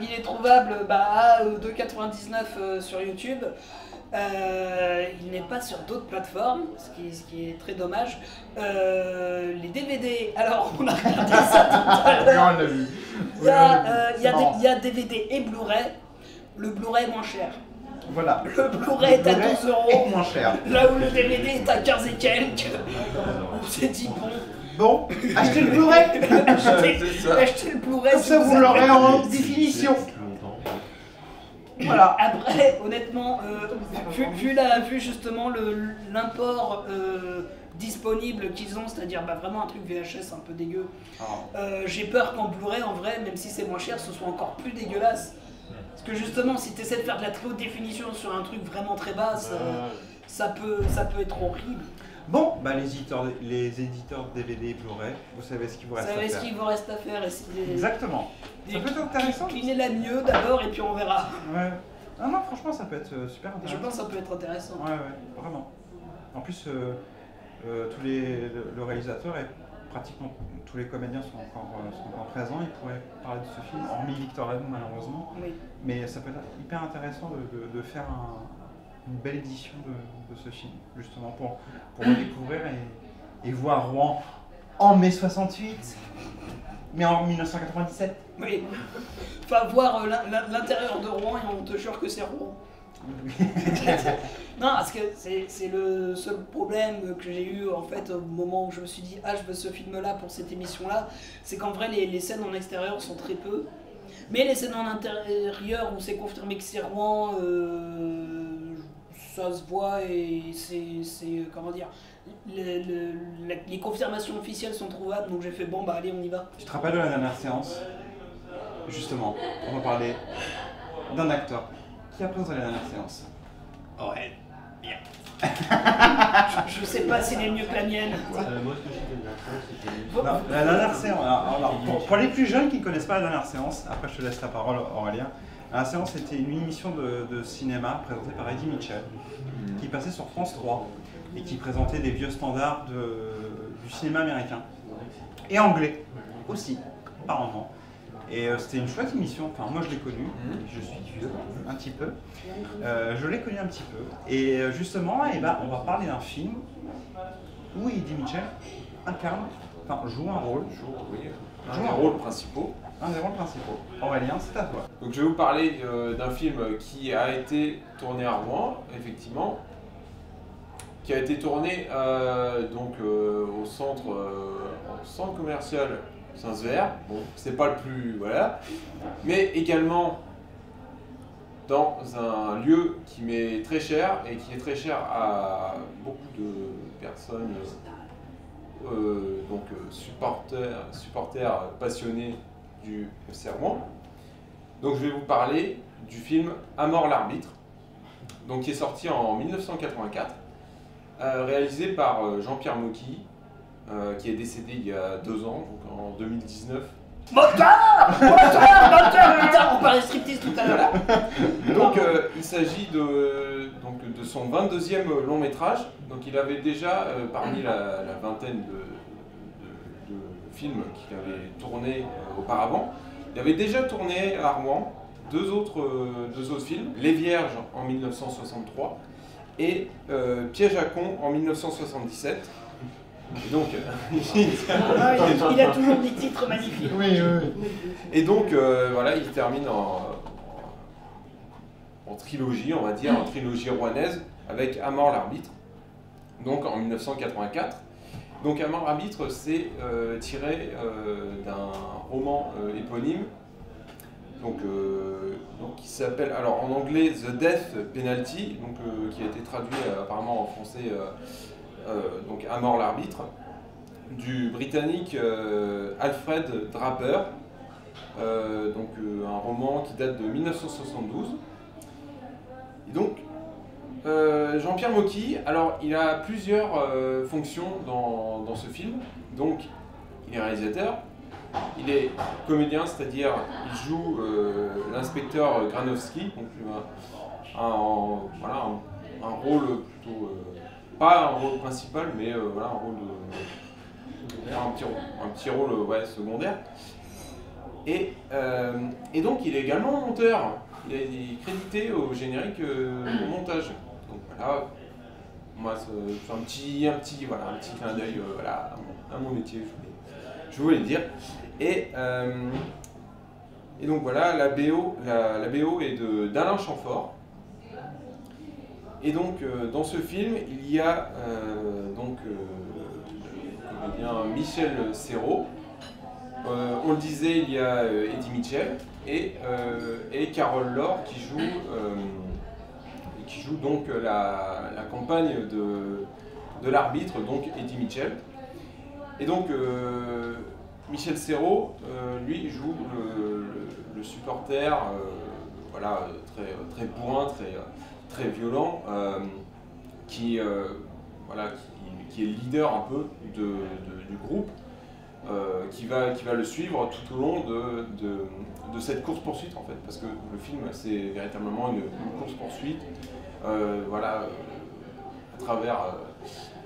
il est trouvable à 2,99 sur YouTube. Il n'est pas sur d'autres plateformes, ce qui est très dommage. Les DVD, alors on a regardé ça tout à l'heure. On l'a vu. Il y a DVD et Blu-ray. Le Blu-ray est moins cher. Voilà. Le Blu-ray est à 12 est €. moins cher. Là où le DVD est à 15 et quelques. On s'est dit bon. Bon, achetez le Blu-ray. Achetez le Blu-ray. Comme si ça, vous l'aurez avez- en définition. Voilà. Après, honnêtement, vu justement l'import disponible qu'ils ont, c'est-à-dire vraiment un truc VHS un peu dégueu, j'ai peur qu'en Blu-ray, en vrai, même si c'est moins cher, ce soit encore plus dégueulasse. Parce que justement, si tu essaies de faire de la très haute définition sur un truc vraiment très basse, ça peut être horrible. Bon, bah les éditeurs de DVD et Blu-ray, vous savez ce qu'il vous Vous reste à savez ce faire. qu'il vous reste à faire, essayer Exactement. Ça peut être intéressant. d'incliner la mieux d'abord et puis on verra. Ouais. Ah non, franchement, ça peut être super Je intéressant. pense que ça peut être intéressant. Ouais, vraiment. En plus, le réalisateur et pratiquement tous les comédiens sont encore présents. Ils pourraient parler de ce film, hormis Victor Lanoux malheureusement. Oui. Mais ça peut être hyper intéressant de faire une belle édition de ce film, justement, pour le découvrir et voir Rouen en mai 68, mais en 1997. Oui. Enfin, voir l'intérieur de Rouen et on te jure que c'est Rouen. Non, parce que c'est le seul problème que j'ai eu en fait au moment où je me suis dit ah je veux ce film là pour cette émission là, c'est qu'en vrai les scènes en extérieur sont très peu, mais les scènes en intérieur où c'est confirmé que c'est Rouen, ça se voit et c'est comment dire, les confirmations officielles sont trouvables, donc j'ai fait bon bah allez on y va. Tu te rappelles de la dernière séance? Justement, on va parler d'un acteur qui a présenté la dernière séance. Ouais, bien. je sais pas s'il est mieux que la mienne. Moi, ce que j'ai fait de la séance, c'était. Non, la dernière séance, alors, pour les plus jeunes qui ne connaissent pas la dernière séance, après je te laisse la parole Aurélien. La séance c'était une émission de cinéma présentée par Eddie Mitchell, qui passait sur France 3 et qui présentait des vieux standards du cinéma américain et anglais aussi, apparemment. Et c'était une chouette émission, enfin moi je l'ai connue, je suis vieux, un petit peu, je l'ai connue un petit peu. Et justement, on va parler d'un film où Eddie Mitchell joue un rôle. Un des rôles principaux. Un des rôles principaux. Aurélien, c'est à toi. Donc je vais vous parler d'un film qui a été tourné à Rouen, effectivement, qui a été tourné au centre commercial Saint-Sever. Bon, c'est pas le plus, voilà, mais également dans un lieu qui m'est très cher et qui est très cher à beaucoup de personnes, supporters passionnés du FC Rouen. Donc je vais vous parler du film À mort l'arbitre, donc qui est sorti en 1984, réalisé par Jean-Pierre Mocky, qui est décédé il y a 2 ans, donc en 2019. Moteur, putain, on parlait striptease tout à l'heure. Donc il s'agit de son 22e long métrage. Donc il avait déjà, parmi la vingtaine de films qu'il avait tourné auparavant, il avait déjà tourné à Rouen deux autres films, Les Vierges en 1963 et Piège à con en 1977. Et donc, il a toujours des titres magnifiques. Oui. Et donc voilà, il termine en trilogie, on va dire, en trilogie rouennaise, avec À mort l'arbitre, donc en 1984. Donc À mort l'arbitre, c'est tiré d'un roman éponyme, donc qui s'appelle, alors en anglais, The Death Penalty, donc, qui a été traduit apparemment en français, donc À mort l'arbitre, du britannique Alfred Draper, donc un roman qui date de 1972. Et donc, Jean-Pierre Mocky, alors il a plusieurs fonctions dans ce film. Donc, il est réalisateur, il est comédien, c'est-à-dire il joue l'inspecteur Granowski, donc voilà, un rôle plutôt, pas un rôle principal, mais voilà, un rôle un petit rôle ouais, secondaire. Et donc il est également monteur. Il est crédité au générique au montage. Donc voilà, moi c'est un petit clin d'œil voilà, à mon métier, je voulais le dire. Et donc voilà, la BO est d'Alain Chamfort. Et donc dans ce film, il y a le comédien Michel Serrault. On le disait, il y a Eddie Mitchell et Carole Laure qui joue donc la compagne de l'arbitre, donc Eddie Mitchell. Et donc Michel Serrault, lui, joue le supporter, voilà, très bourrin, très violent, qui est leader un peu du groupe. Qui va le suivre tout au long de cette course-poursuite en fait, parce que le film c'est véritablement une course-poursuite voilà, à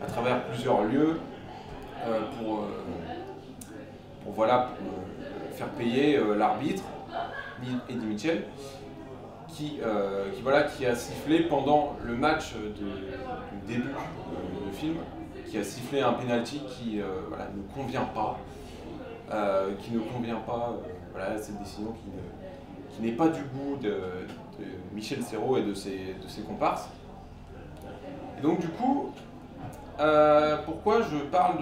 travers plusieurs lieux pour faire payer l'arbitre, Eddie Mitchell, qui a sifflé pendant le match du début du film, qui a sifflé un penalty qui ne convient pas, voilà, cette décision qui n'est pas du goût de Michel Serrault et de ses comparses. Et donc du coup, pourquoi je parle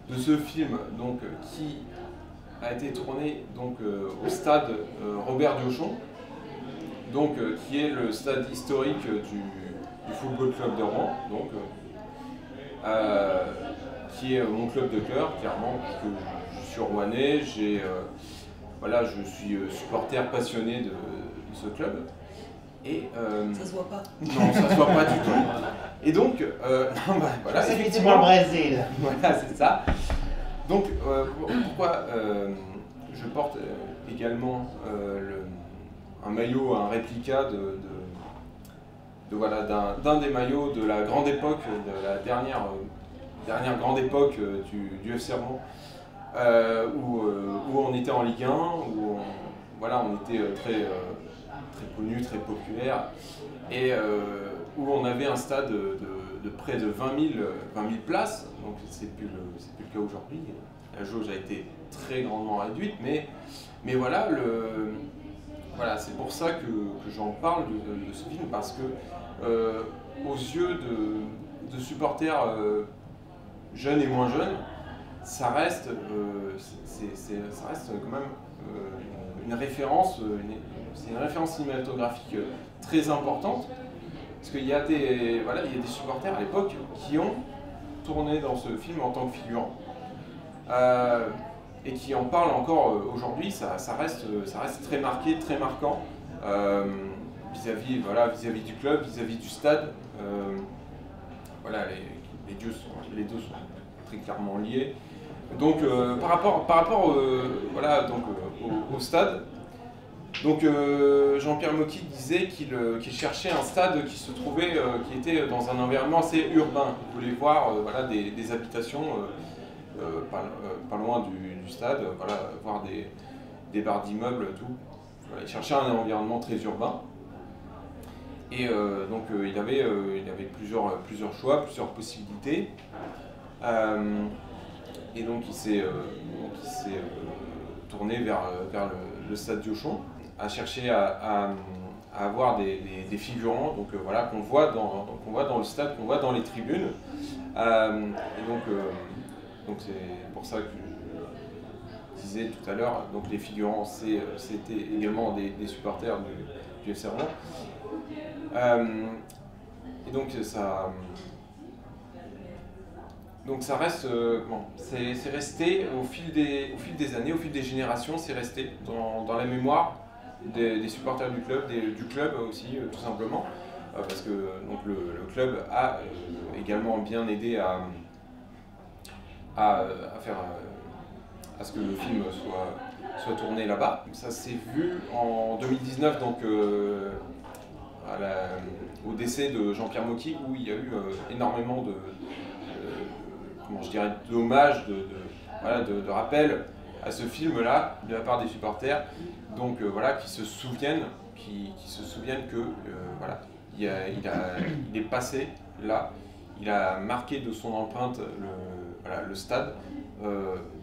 de ce film donc, qui a été tourné donc, au stade Robert Diochon, donc, qui est le stade historique du Football Club de Rouen, donc, qui est mon club de cœur, clairement, puisque je suis rouennais, je suis supporter passionné de ce club. Et, ça se voit pas. Non, ça se voit pas du tout. Et donc, voilà, c'est effectivement le Brésil. Voilà, c'est ça. Donc, pourquoi je porte également un maillot, un réplica d'un des maillots de la grande époque, de la dernière grande époque du FC Rouen, où on était en Ligue 1, où on était très connu, très populaire, et où on avait un stade de près de 20 000 places, donc c'est plus le cas aujourd'hui. La jauge a été très grandement réduite, mais voilà, c'est pour ça que j'en parle de ce film, parce que aux yeux de supporters jeunes et moins jeunes, ça reste quand même une référence, c'est une référence cinématographique très importante, parce qu'il y a des supporters à l'époque qui ont tourné dans ce film en tant que figurants, et qui en parlent encore aujourd'hui. Ça reste très marqué, très marquant vis-à-vis du club, vis-à-vis du stade. Les deux sont très clairement liés. Donc par rapport au stade, donc Jean-Pierre Mocky disait qu'il cherchait un stade qui se trouvait, qui était dans un environnement assez urbain. Il voulait voir des habitations pas loin du stade, voir des barres d'immeubles, tout. Voilà, il cherchait un environnement très urbain. Et donc il avait plusieurs choix, plusieurs possibilités. Et donc il s'est tourné vers le stade Diochon, a cherché à avoir des figurants donc, voilà, qu'on voit dans le stade, qu'on voit dans les tribunes. Et donc c'est pour ça que je disais tout à l'heure, donc les figurants c'était également des supporters du FC Rouen. Et donc ça reste, c'est resté au fil des années, au fil des générations, c'est resté dans la mémoire des supporters du club aussi, tout simplement, parce que donc, le club a également bien aidé à ce que le film soit tourné là-bas. Ça s'est vu en 2019, donc au décès de Jean-Pierre Mocky, où il y a eu énormément d'hommages, de rappels à ce film-là de la part des supporters, donc voilà, qui se souviennent que voilà, il est passé là, il a marqué de son empreinte le stade,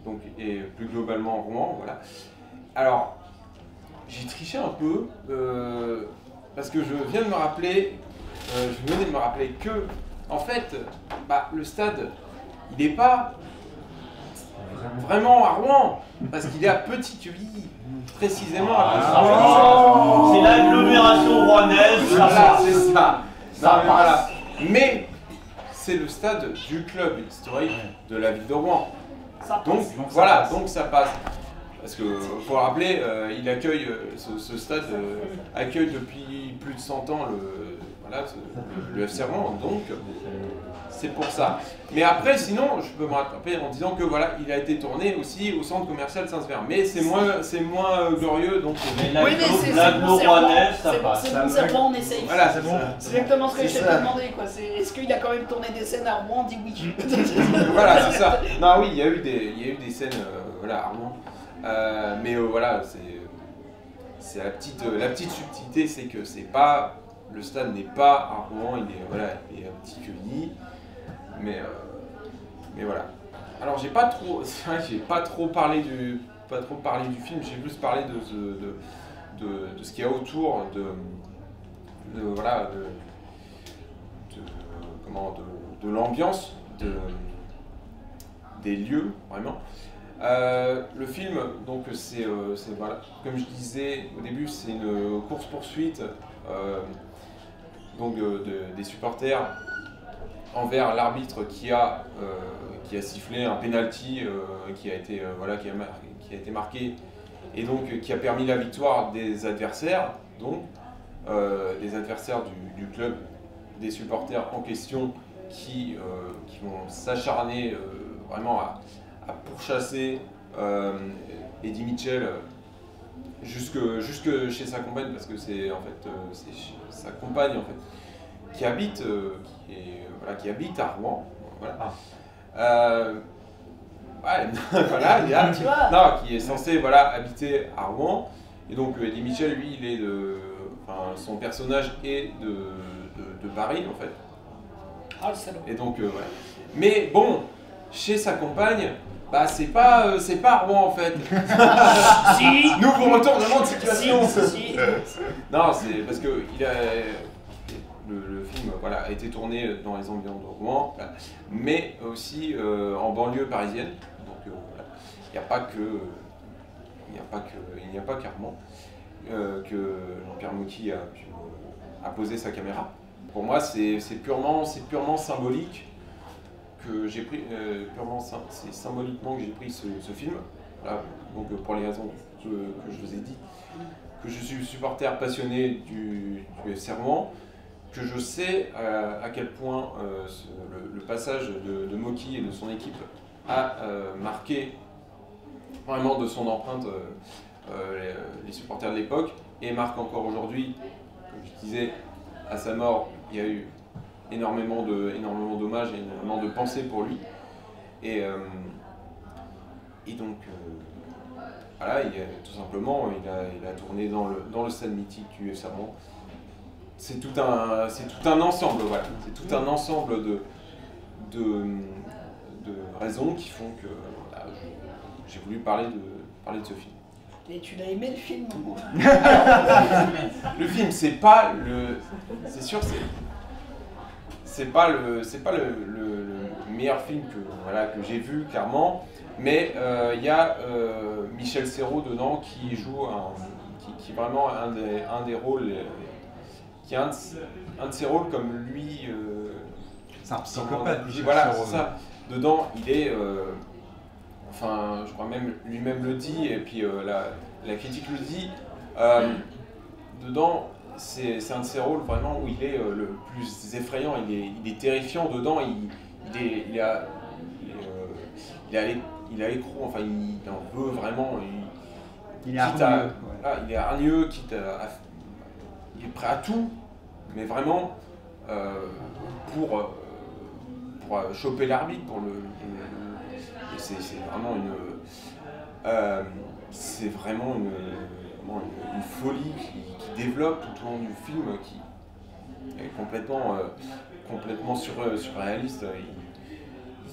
donc, et plus globalement Rouen, voilà. Alors, j'ai triché un peu parce que je venais de me rappeler que en fait, le stade, il n'est pas vraiment à Rouen, parce qu'il est à Petit-Quevilly, précisément à C'est l'agglomération rouennaise. Voilà, c'est ça. Ça passe. Voilà. Mais c'est le stade du club historique de la ville de Rouen. Donc voilà, donc ça passe. Parce qu'il faut rappeler, il accueille, ce stade accueille depuis plus de 100 ans le FC Rouen, donc c'est pour ça. Mais après, sinon, je peux me rattraper en disant que voilà, il a été tourné aussi au centre commercial Saint-Sever. Mais c'est moins glorieux, donc. Mais Oui, mais c'est rouennaise, ça passe. C'est conservant, on essaye. Voilà, c'est bon. C'est exactement ce que je t'ai demandé, quoi. Est-ce qu'il a quand même tourné des scènes à Rouen? On dit oui. Voilà, c'est ça. Non, oui, il y a eu des scènes voilà, à Rouen. Mais voilà, c'est la petite subtilité, c'est que le stade n'est pas à Rouen, il est à Petit-Quevilly. Mais voilà. Alors c'est vrai que j'ai pas trop parlé du film, j'ai plus parlé de ce qu'il y a autour de l'ambiance, des lieux vraiment. Le film, donc c'est voilà, comme je disais au début, c'est une course-poursuite donc des supporters envers l'arbitre qui a sifflé un penalty qui a été marqué et donc qui a permis la victoire des adversaires, donc des adversaires du club, des supporters en question qui vont s'acharner vraiment à pourchasser Eddie Mitchell jusque chez sa compagne, parce que c'est en fait sa compagne en fait qui habite à Rouen, voilà. Voilà, qui est censé habiter à Rouen, et donc Eddie Mitchell, lui, son personnage est de Paris en fait. Ah, le salaud. Et donc voilà. Mais bon, chez sa compagne, c'est pas Rouen en fait. Si. Nouveau retournement de situation. Si. Non, c'est parce que le film a été tourné dans les environs de Rouen, mais aussi en banlieue parisienne. Donc il n'y a pas qu'à Rouen que Jean-Pierre Mocky a posé sa caméra. Pour moi, c'est purement symbolique que j'ai pris, c'est symboliquement que j'ai pris ce film. Voilà, donc pour les raisons que je vous ai dit, que je suis supporter passionné du FC Rouen, que je sais à quel point le passage de Mocky et de son équipe a marqué vraiment de son empreinte les supporters de l'époque, et marque encore aujourd'hui. Comme je disais, à sa mort, il y a eu énormément d'hommages et énormément de pensées pour lui. Et donc, voilà, tout simplement, il a tourné dans le stade mythique du FC Rouen. C'est tout un ensemble, voilà. C'est tout un ensemble de raisons qui font que j'ai voulu parler de ce film. Et tu l'as aimé le film? Le film, c'est pas le. C'est sûr, c'est pas le meilleur film que j'ai vu, clairement. Mais il y a Michel Serrault dedans qui joue qui est vraiment un des rôles. Qui est un de ses rôles comme lui. C'est un psychopathe, Michel voilà, Serrault. c'est ça. Dedans, il est. Enfin, je crois même lui-même le dit, et puis la critique le dit. Dedans, c'est un de ses rôles vraiment où il est le plus effrayant, il est terrifiant dedans, il a l'écrou, enfin il en veut vraiment. Il est hargneux. Il est hargneux, il est prêt à tout, mais vraiment pour choper l'arbitre, c'est vraiment c'est vraiment une folie qui développe tout au long du film, qui est complètement surréaliste. Il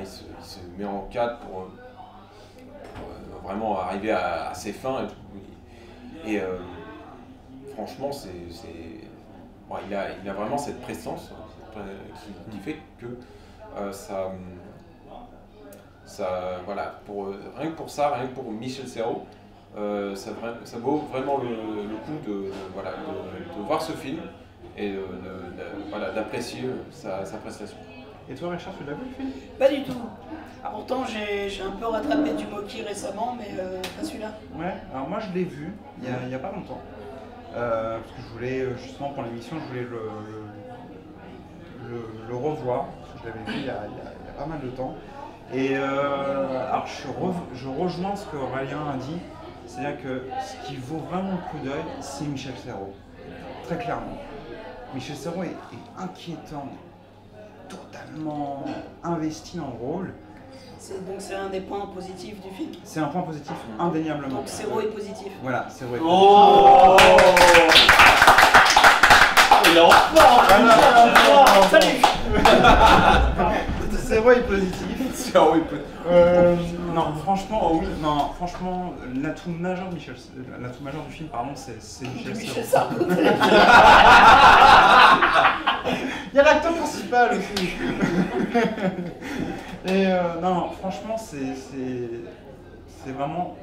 se met en cadre pour vraiment arriver à ses fins et tout. Et franchement, bon, il a vraiment cette présence qui fait que voilà, rien que pour ça, rien que pour Michel Serrault, ça vaut vraiment le coup de voir ce film et d'apprécier sa prestation. Et toi, Richard, tu l'as vu le film? Pas du tout. Pourtant, j'ai un peu rattrapé du Moki récemment, mais pas celui-là. Ouais, alors moi je l'ai vu il y a pas longtemps. Parce que je voulais, justement pour l'émission, je voulais le revoir, parce que je l'avais vu il y a pas mal de temps. Et alors je rejoins ce qu'Aurélien a dit, c'est-à-dire que ce qui vaut vraiment le coup d'œil, c'est Michel Serrault. Très clairement. Michel Serrault est inquiétant, totalement investi dans le rôle. Donc c'est un des points positifs du film. C'est un point positif, indéniablement. Donc Serrault est positif. Voilà, Serrault est Oh, il est en forme. Salut. Serrault est positif. Serrault est positif. Non, franchement, oui. Non, franchement, l'atout majeur du film, pardon, c'est Michel Serrault. Il y a l'acteur principal aussi. Et non, franchement, c'est vraiment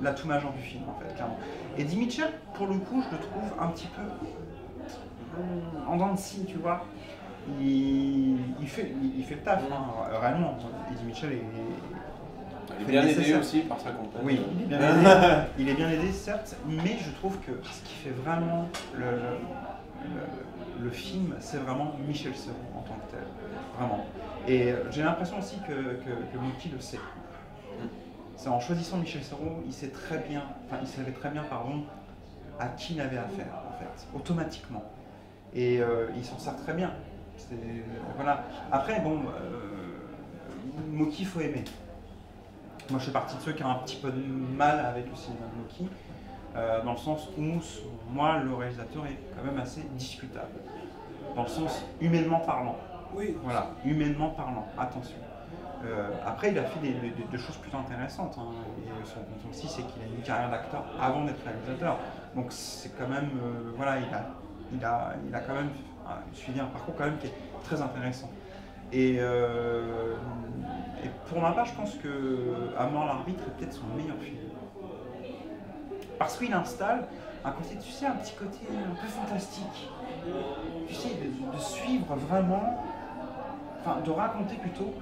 l'atout majeur du film, en fait, clairement. Eddie Mitchell, pour le coup, je le trouve un petit peu en dents de scie, tu vois. Il fait le taf, hein, réellement. Eddie Mitchell Il est bien aidé aussi par sa compagne. Oui, il est bien aidé. Il est bien aidé, certes, mais je trouve que ce qui fait vraiment le film, c'est vraiment Michel Serrault en tant que tel. Vraiment. Et j'ai l'impression aussi que Moki le sait. C'est en choisissant Michel Serrault, il savait très bien, à qui il avait affaire, en fait, automatiquement. Et il s'en sert très bien. Voilà. Après, bon, Moki, il faut aimer. Moi, je fais partie de ceux qui ont un petit peu de mal avec le cinéma de Moki, dans le sens où, moi, le réalisateur est quand même assez discutable. Dans le sens humainement parlant. Oui. Voilà, humainement parlant, attention. Après, il a fait des choses plutôt intéressantes. Hein. Et son compte aussi, c'est qu'il a une carrière d'acteur avant d'être réalisateur. Donc, c'est quand même, voilà, il a quand même suivi un parcours quand même qui est très intéressant. Et pour ma part, je pense que À mort l'arbitre est peut-être son meilleur film. Parce qu'il installe un côté, tu sais, un petit côté un peu fantastique. Tu sais, de suivre vraiment, enfin de raconter plutôt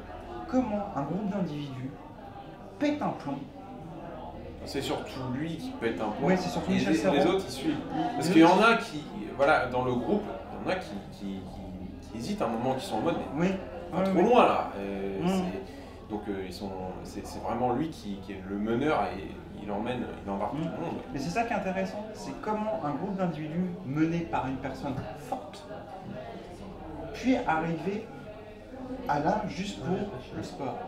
comment un groupe d'individus pète un plomb. C'est surtout lui qui pète un plomb. Oui, c'est surtout Michel les Serrault. autres ils suivent. Parce qu'il y en a qui, voilà, dans le groupe, il y en a qui hésitent un moment, qui sont en mode mais Oui. trop loin là. Donc c'est vraiment lui qui est le meneur et il embarque tout le monde. Mais c'est ça qui est intéressant, c'est comment un groupe d'individus mené par une personne forte puis arriver à là juste pour le sport.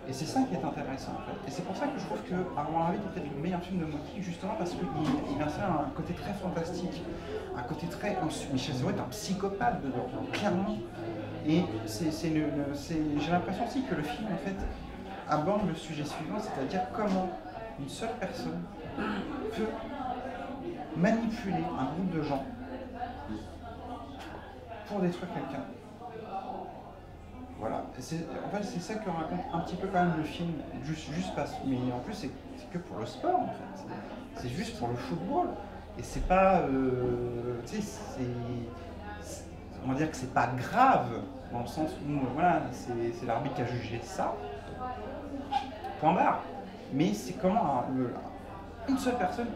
Et c'est ça qui est intéressant en fait. Et c'est pour ça que je trouve que À mon avis, c'est peut-être le meilleur film de Moki, justement parce qu'il insère un côté très fantastique, un côté très. Michel Serrault est un psychopathe dedans, clairement. Et j'ai l'impression aussi que le film en fait aborde le sujet suivant, c'est-à-dire comment une seule personne peut manipuler un groupe de gens pour détruire quelqu'un. Voilà. En fait, c'est ça que raconte un petit peu quand même le film, juste parce mais en plus c'est que pour le sport en fait. C'est juste pour le football. Et c'est pas, tu sais, on va dire que c'est pas grave dans le sens où voilà, c'est l'arbitre qui a jugé ça. Point barre. Mais c'est comment une seule personne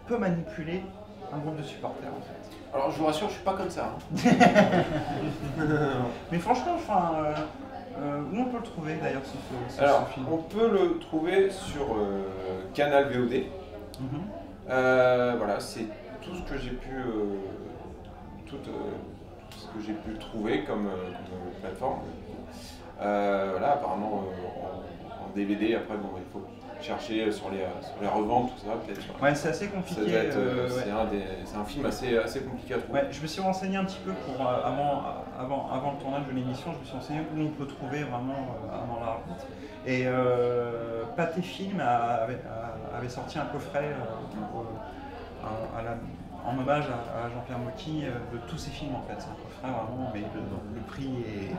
peut manipuler un groupe de supporters en fait. Alors je vous rassure, je suis pas comme ça. Mais franchement, enfin, où on peut le trouver d'ailleurs ce Alors, film? on peut le trouver sur Canal VOD. Voilà, c'est tout ce que j'ai pu, tout ce que j'ai pu trouver comme plateforme. Voilà, apparemment en DVD. Après, bon, il faut chercher sur les reventes, tout ça, peut-être. Ouais, c'est assez compliqué. C'est un film assez compliqué à trouver. Ouais, je me suis renseigné un petit peu pour avant le tournage de l'émission, je me suis renseigné où on peut trouver vraiment avant l'arbitre. Et Pathé Film avait sorti un coffret en hommage à Jean-Pierre Mocky de tous ses films en fait. C'est un coffret vraiment, mais le prix est.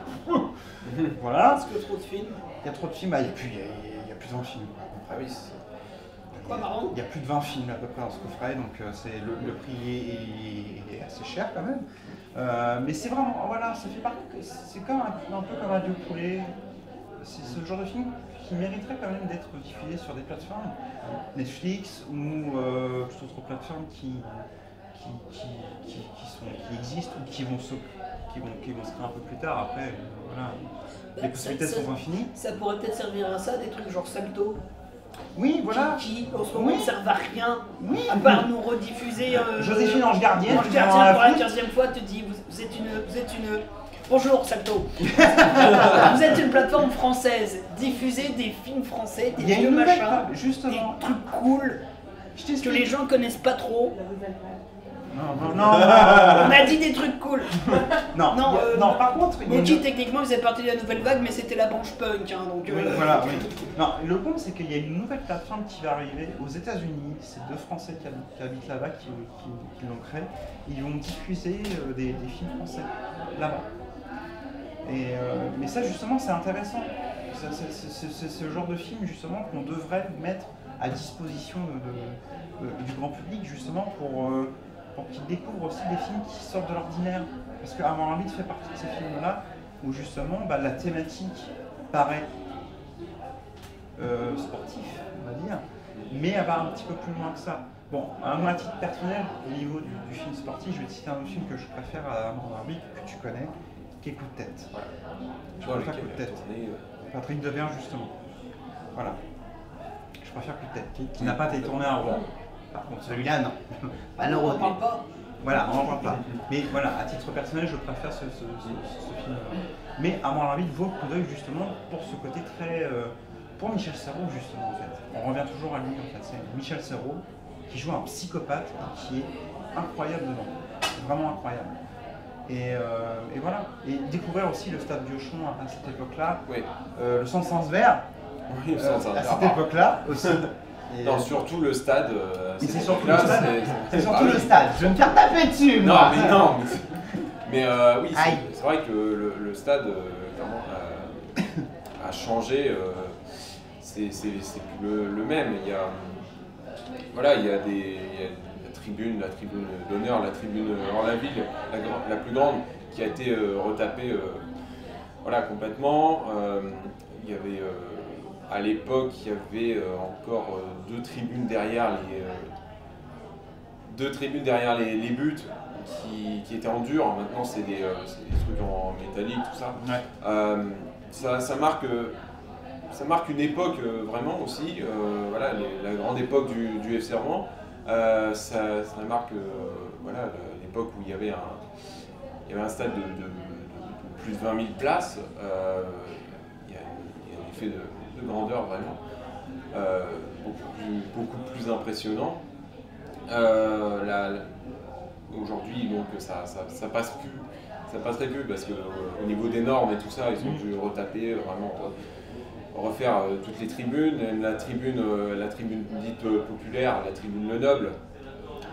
Voilà. Parce que trop de films. Il y a trop de films, bah, il y a plus de 20 films. Ah oui, Quoi, marrant? Il y a plus de 20 films à peu près dans ce coffret, donc le prix est assez cher quand même. Mais c'est vraiment, voilà, ça fait partie, c'est comme un peu comme Radio Poulet. C'est ce genre de film qui mériterait quand même d'être diffusé sur des plateformes, Netflix ou toute autre plateforme qui existent ou qui vont se créer un peu plus tard. Après, voilà, les possibilités sont infinies. Ça pourrait peut-être servir à ça, des trucs genre Salto. Oui, voilà. Qui en ce moment ne servent à rien, Oui. à part nous rediffuser. Joséphine Ange Gardienne, Ange Gardien pour la 15e fois te dit vous êtes une. Bonjour Salto. Vous êtes une plateforme française. Diffusez des films français, des Il y a vieux une nouvelle, machins, justement. des trucs cool que les gens connaissent pas trop. Non. On a dit des trucs cool. Non, par contre, il y a Moki une- techniquement faisait partie de la nouvelle vague, mais c'était la branche punk. Hein, donc, Oui, voilà, oui. Non, le point c'est qu'il y a une nouvelle plateforme qui va arriver aux États-Unis. C'est deux Français qui habitent là-bas qui l'ont créé. Ils vont diffuser des films français là-bas. Mais ça justement c'est intéressant. C'est le genre de film justement qu'on devrait mettre à disposition du grand public justement pour qu'ils découvrent aussi des films qui sortent de l'ordinaire. Parce qu'Amant l'arbitre fait partie de ces films-là où justement la thématique paraît sportif, on va dire, mais elle va un petit peu plus loin que ça. Bon, à moi à titre personnel, au niveau du film sportif, je vais te citer un autre film que je préfère à Amant l'arbitre, que tu connais, qui est Coup de tête. Voilà. Je Dans préfère lequel Coup de il a tête. tourné, Patrick Devers justement. Voilà. Je préfère Coup de tête, qui n'a pas été tourné à Rouen. Par contre, celui-là, non. on Malheureusement. n'en parle pas. Voilà, on n'en parle pas. Mais voilà, à titre personnel, je préfère ce film. Mais Amant l'arbitre vaut le coup d'œil justement pour ce côté très. Pour Michel Serrault, justement, en fait. On revient toujours à lui, en fait. C'est Michel Serrault qui joue un psychopathe et qui est incroyable dedans. Vraiment incroyable. Et voilà. Et découvrir aussi le stade Biochon à cette époque-là. Oui. Le Sens Vert. Oui, sans à cette époque-là aussi. Et, non, surtout le stade. mais c'est surtout là, le stade. C'est surtout le stade. Je vais me faire taper dessus, Non, moi. mais non. Mais oui, Aïe. c'est vrai que le stade clairement, a changé. C'est plus le même. Il y a, voilà, il y a la tribune d'honneur, la tribune hors la ville, la plus grande, qui a été retapée voilà, complètement. Il y avait, à l'époque, il y avait encore deux tribunes derrière les buts qui étaient en dur. Maintenant, c'est des trucs en métallique, tout ça. Ouais. Ça marque une époque vraiment aussi, voilà, la grande époque du FC Rouen. Ça marque voilà, l'époque où il y avait un stade de plus de 20 000 places. Il y a un effet de grandeur vraiment beaucoup plus impressionnant. Aujourd'hui, donc ça passerait plus parce que au niveau des normes et tout ça, ils ont dû retaper vraiment refaire toutes les tribunes, même la tribune dite populaire, la tribune Le Noble.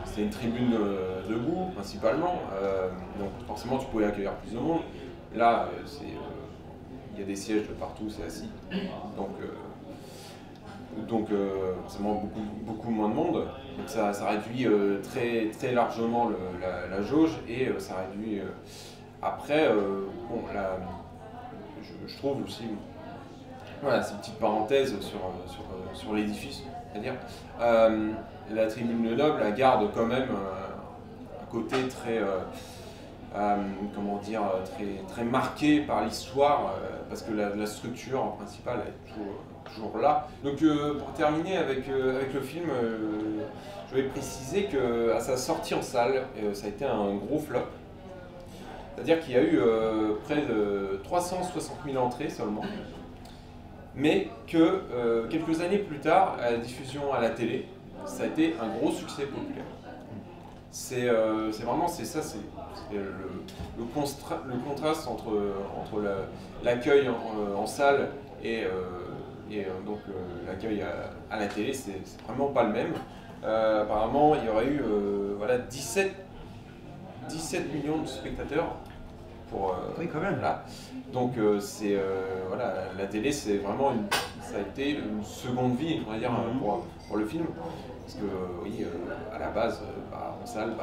C'était une tribune debout principalement, donc forcément tu pouvais accueillir plus de monde. Là, il y a des sièges de partout, c'est assis. Donc forcément beaucoup moins de monde. Donc ça réduit très largement la jauge et ça réduit. Après, bon, je trouve aussi, voilà, c'est une petite parenthèse sur l'édifice, c'est-à-dire la tribune Le Noble, elle garde quand même un côté très, comment dire, très marqué par l'histoire, parce que la structure principale est toujours là. Donc pour terminer avec le film, je vais préciser qu'à sa sortie en salle, ça a été un gros flop. C'est-à-dire qu'il y a eu près de 360 000 entrées seulement, mais que quelques années plus tard, à la diffusion à la télé, ça a été un gros succès populaire. C'est vraiment le contraste entre l'accueil en salle et donc l'accueil à la télé, c'est vraiment pas le même. Apparemment, il y aurait eu voilà, 17 millions de spectateurs pour oui, quand même. Là. Donc voilà, la télé, c'est vraiment ça a été une seconde vie, on va dire, pour le film. Parce que oui, à la base, en salle,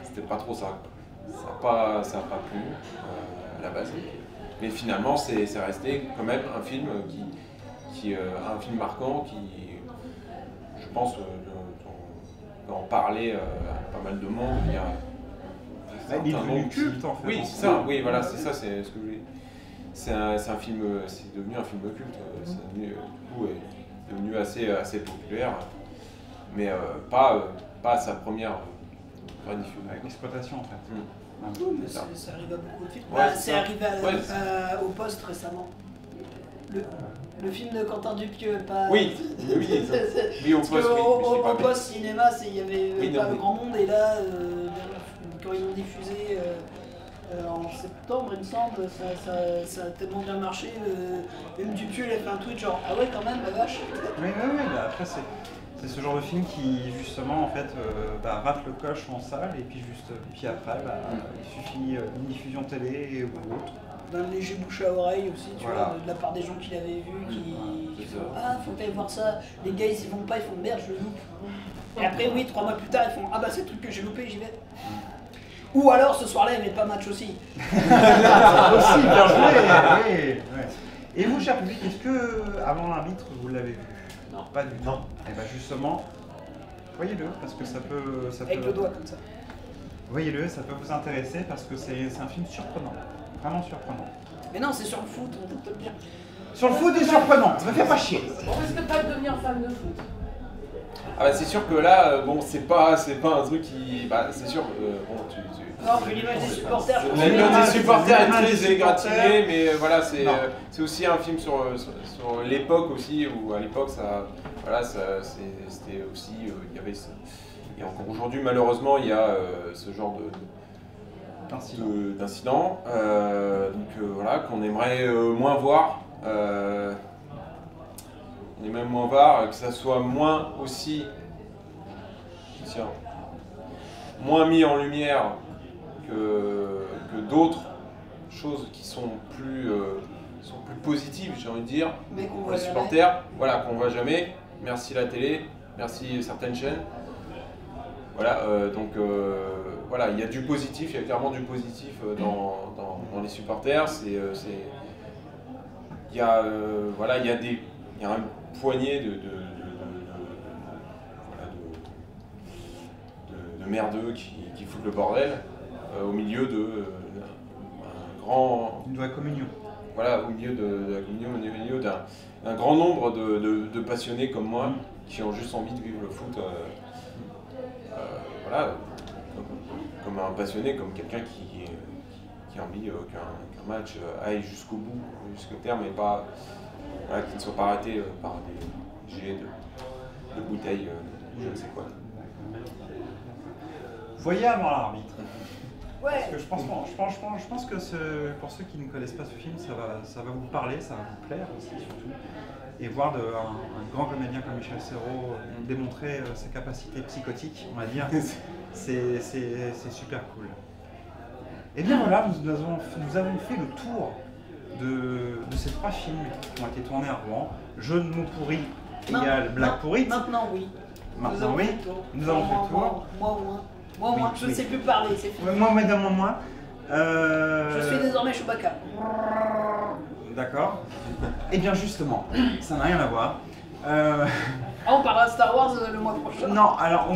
c'était pas trop ça. Ça a pas plu à la base. Mais finalement, c'est resté quand même un film un film marquant qui, je pense, va en parler à pas mal de monde. Il est devenu culte en fait. Oui, c'est ça. Oui, voilà, c'est ça. C'est ce que je voulais. C'est un film. C'est devenu un film culte. C'est devenu, du coup, est devenu assez populaire, mais pas à sa première diffusion. Avec l'exploitation en fait. Oui, mais ça arrive à beaucoup de films. Ouais, c'est arrivé au Poste récemment. Le film de Quentin Dupieux, pas. Oui, oui, au Poste. Au Poste cinéma, il y avait pas non, grand monde, et là, quand ils l'ont diffusé en septembre, il me semble, ça a tellement bien marché. Même Dupieux, il a fait un tweet genre ah ouais, quand même, la vache. Oui, bah, après c'est ce genre de film qui justement en fait rate le coche en salle et puis après il suffit une diffusion télé ou autre. Un léger bouche à oreille aussi, tu voilà. vois, de la part des gens qui l'avaient vu, qui font ah, faut aller voir ça, les gars ils y vont pas, ils font merde, je le loupe. Et après, oui, 3 mois plus tard, ils font ah bah c'est le truc que j'ai loupé, j'y vais. Ou alors ce soir-là, il n'y avait pas match aussi. Aussi, bien joué. Oui. Et vous, cher public, est-ce que avant l'arbitre, vous l'avez vu? Non. Pas du tout. Non. Et bah justement, voyez-le, parce que ça peut. Avec le doigt comme ça. Voyez-le, ça peut vous intéresser parce que c'est un film surprenant. Vraiment surprenant. Mais non, c'est sur le foot, on peut te le dire. Sur le foot, il est surprenant, ça me fait pas chier. On risque pas de devenir fan de foot. Ah bah c'est sûr que là, bon, c'est pas un truc qui. Bah c'est sûr que bon, Non, puis l'image des supporters, je pense que l'image des supporters est l'image des très égratignée, supporters. mais voilà, c'est Non. aussi un film sur l'époque aussi, où à l'époque, c'était aussi, il y avait et encore aujourd'hui, malheureusement, il y a ce genre d'incident, donc voilà, qu'on aimerait moins voir. On aimerait moins voir, que ça soit moins aussi, moins mis en lumière que d'autres choses qui sont plus positives, j'ai envie de dire, Mais qu'on pour voit les jamais. supporters. Voilà, qu'on voit jamais. Merci la télé, merci certaines chaînes. Voilà, donc voilà, il y a du positif, il y a clairement du positif dans les supporters. Il y a un poignée de merdeux qui foutent le bordel au milieu Une vraie communion. voilà, au milieu de la communion, au milieu d'un grand nombre de passionnés comme moi qui ont juste envie de vivre le foot. Voilà, comme un passionné, comme quelqu'un qui a envie qu'un match aille jusqu'au bout, jusqu'au terme, et pas voilà, qu'il ne soit pas arrêté par des jets de bouteilles, je ne sais quoi. Voyez avant l'arbitre. Parce que je pense que pour ceux qui ne connaissent pas ce film, ça va vous parler, ça va vous plaire aussi surtout. Et voir un grand comédien comme Michel Serrault démontrer ses capacités psychotiques, on va dire, c'est super cool. Et bien voilà, nous avons fait le tour de ces 3 films qui ont été tournés à Rouen. Jeu de mots pourris égale blague pourrite. Maintenant oui. Maintenant oui, nous avons fait le tour. Moi, je ne sais plus parler, c'est fini. Moi, madame, moi. Je suis désormais Chewbacca. D'accord. Et bien justement, ça n'a rien à voir. Ah, on parlera de Star Wars le mois prochain. Non, alors au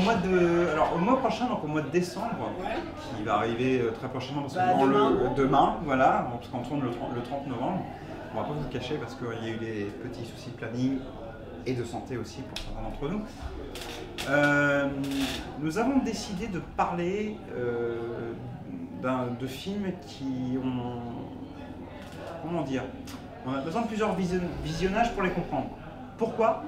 mois prochain, donc au mois de décembre, Ouais. qui va arriver très prochainement, parce que Bah, demain, voilà, parce qu'on tourne le 30 novembre. On va pas vous le cacher parce qu'il y a eu des petits soucis de planning et de santé aussi pour certains d'entre nous. Nous avons décidé de parler de films qui ont... Comment dire? On a besoin de plusieurs visionnages pour les comprendre. Pourquoi?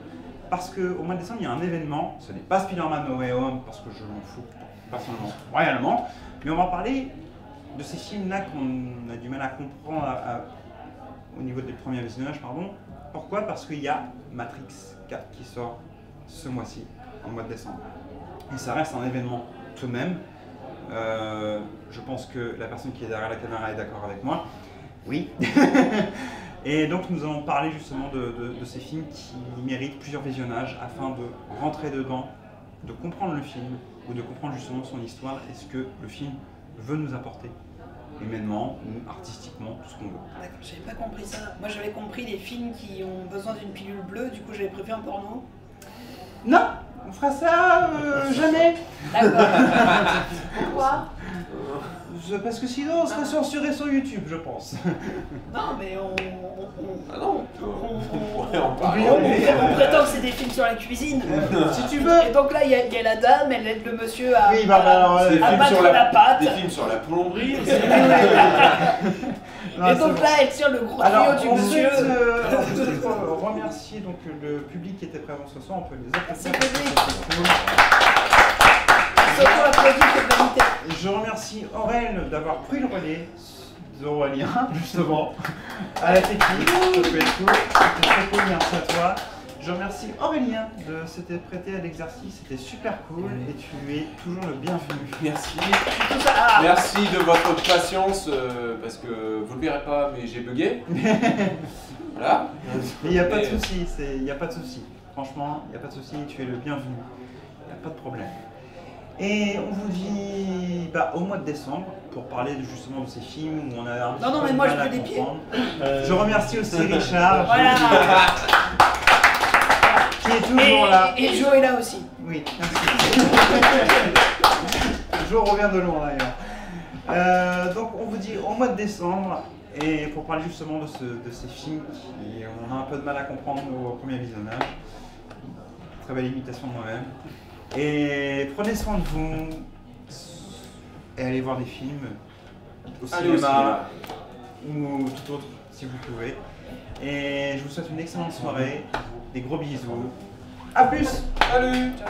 Parce qu'au mois de décembre, il y a un événement. Ce n'est pas Spider-Man No Way Home, parce que je m'en fous personnellement, royalement. Mais on va parler de ces films-là qu'on a du mal à comprendre au niveau des premiers visionnages. Pardon. Pourquoi? Parce qu'il y a Matrix 4 qui sort ce mois-ci, en mois de décembre. Et ça reste un événement tout de même. Je pense que la personne qui est derrière la caméra est d'accord avec moi. Oui. Et donc nous allons parler justement de ces films qui méritent plusieurs visionnages afin de rentrer dedans, de comprendre le film ou de comprendre justement son histoire et ce que le film veut nous apporter, humainement ou artistiquement, tout ce qu'on veut. D'accord, j'avais pas compris ça. Moi j'avais compris les films qui ont besoin d'une pilule bleue, du coup j'avais prévu un porno. Non, on fera ça jamais. D'accord. Pourquoi? Parce que sinon on serait censuré sur YouTube, je pense. Non mais Ah non, on pourrait en on parler. prétend que c'est des films sur la cuisine. Si tu veux. Et donc là il y a la dame, elle aide le monsieur à, Oui, bah, alors, Des à films battre sur la pâte. Des films sur la plomberie. Non, Et c'est donc bon. là elle tire le gros Alors, tuyau du monsieur. on souhaite remercier donc, le public qui était présent ce soir. On peut les applaudir. Merci, public. Surtout applaudit cette vanité. Je remercie Aurel d'avoir pris le relais d'Aurélien, justement, à la technique. Ça peut être cool. C'était très cool, merci à toi. Je remercie Aurélien de s'être prêté à l'exercice, c'était super cool et tu es toujours le bienvenu. Merci. Tout ça. Ah. Merci de votre patience, parce que vous ne le verrez pas, mais j'ai bugué. Voilà. Mais il n'y a pas de souci, il n'y a pas de souci. Franchement, il n'y a pas de souci, tu es le bienvenu. Il n'y a pas de problème. Et on vous dit au mois de décembre pour parler justement de ces films où on a un petit Non, peu mais de moi, mal je à fais des pieds. comprendre. Je remercie aussi Richard Voilà. qui est toujours là. Et Joe est là aussi. Oui, merci. Je reviens de loin d'ailleurs. Donc on vous dit au mois de décembre et pour parler justement de ces films qui on a un peu de mal à comprendre au premier visionnage. Très belle imitation de moi-même. Et prenez soin de vous et allez voir des films au cinéma ou tout autre si vous pouvez. Et je vous souhaite une excellente soirée, des gros bisous. A plus. Salut. Ciao.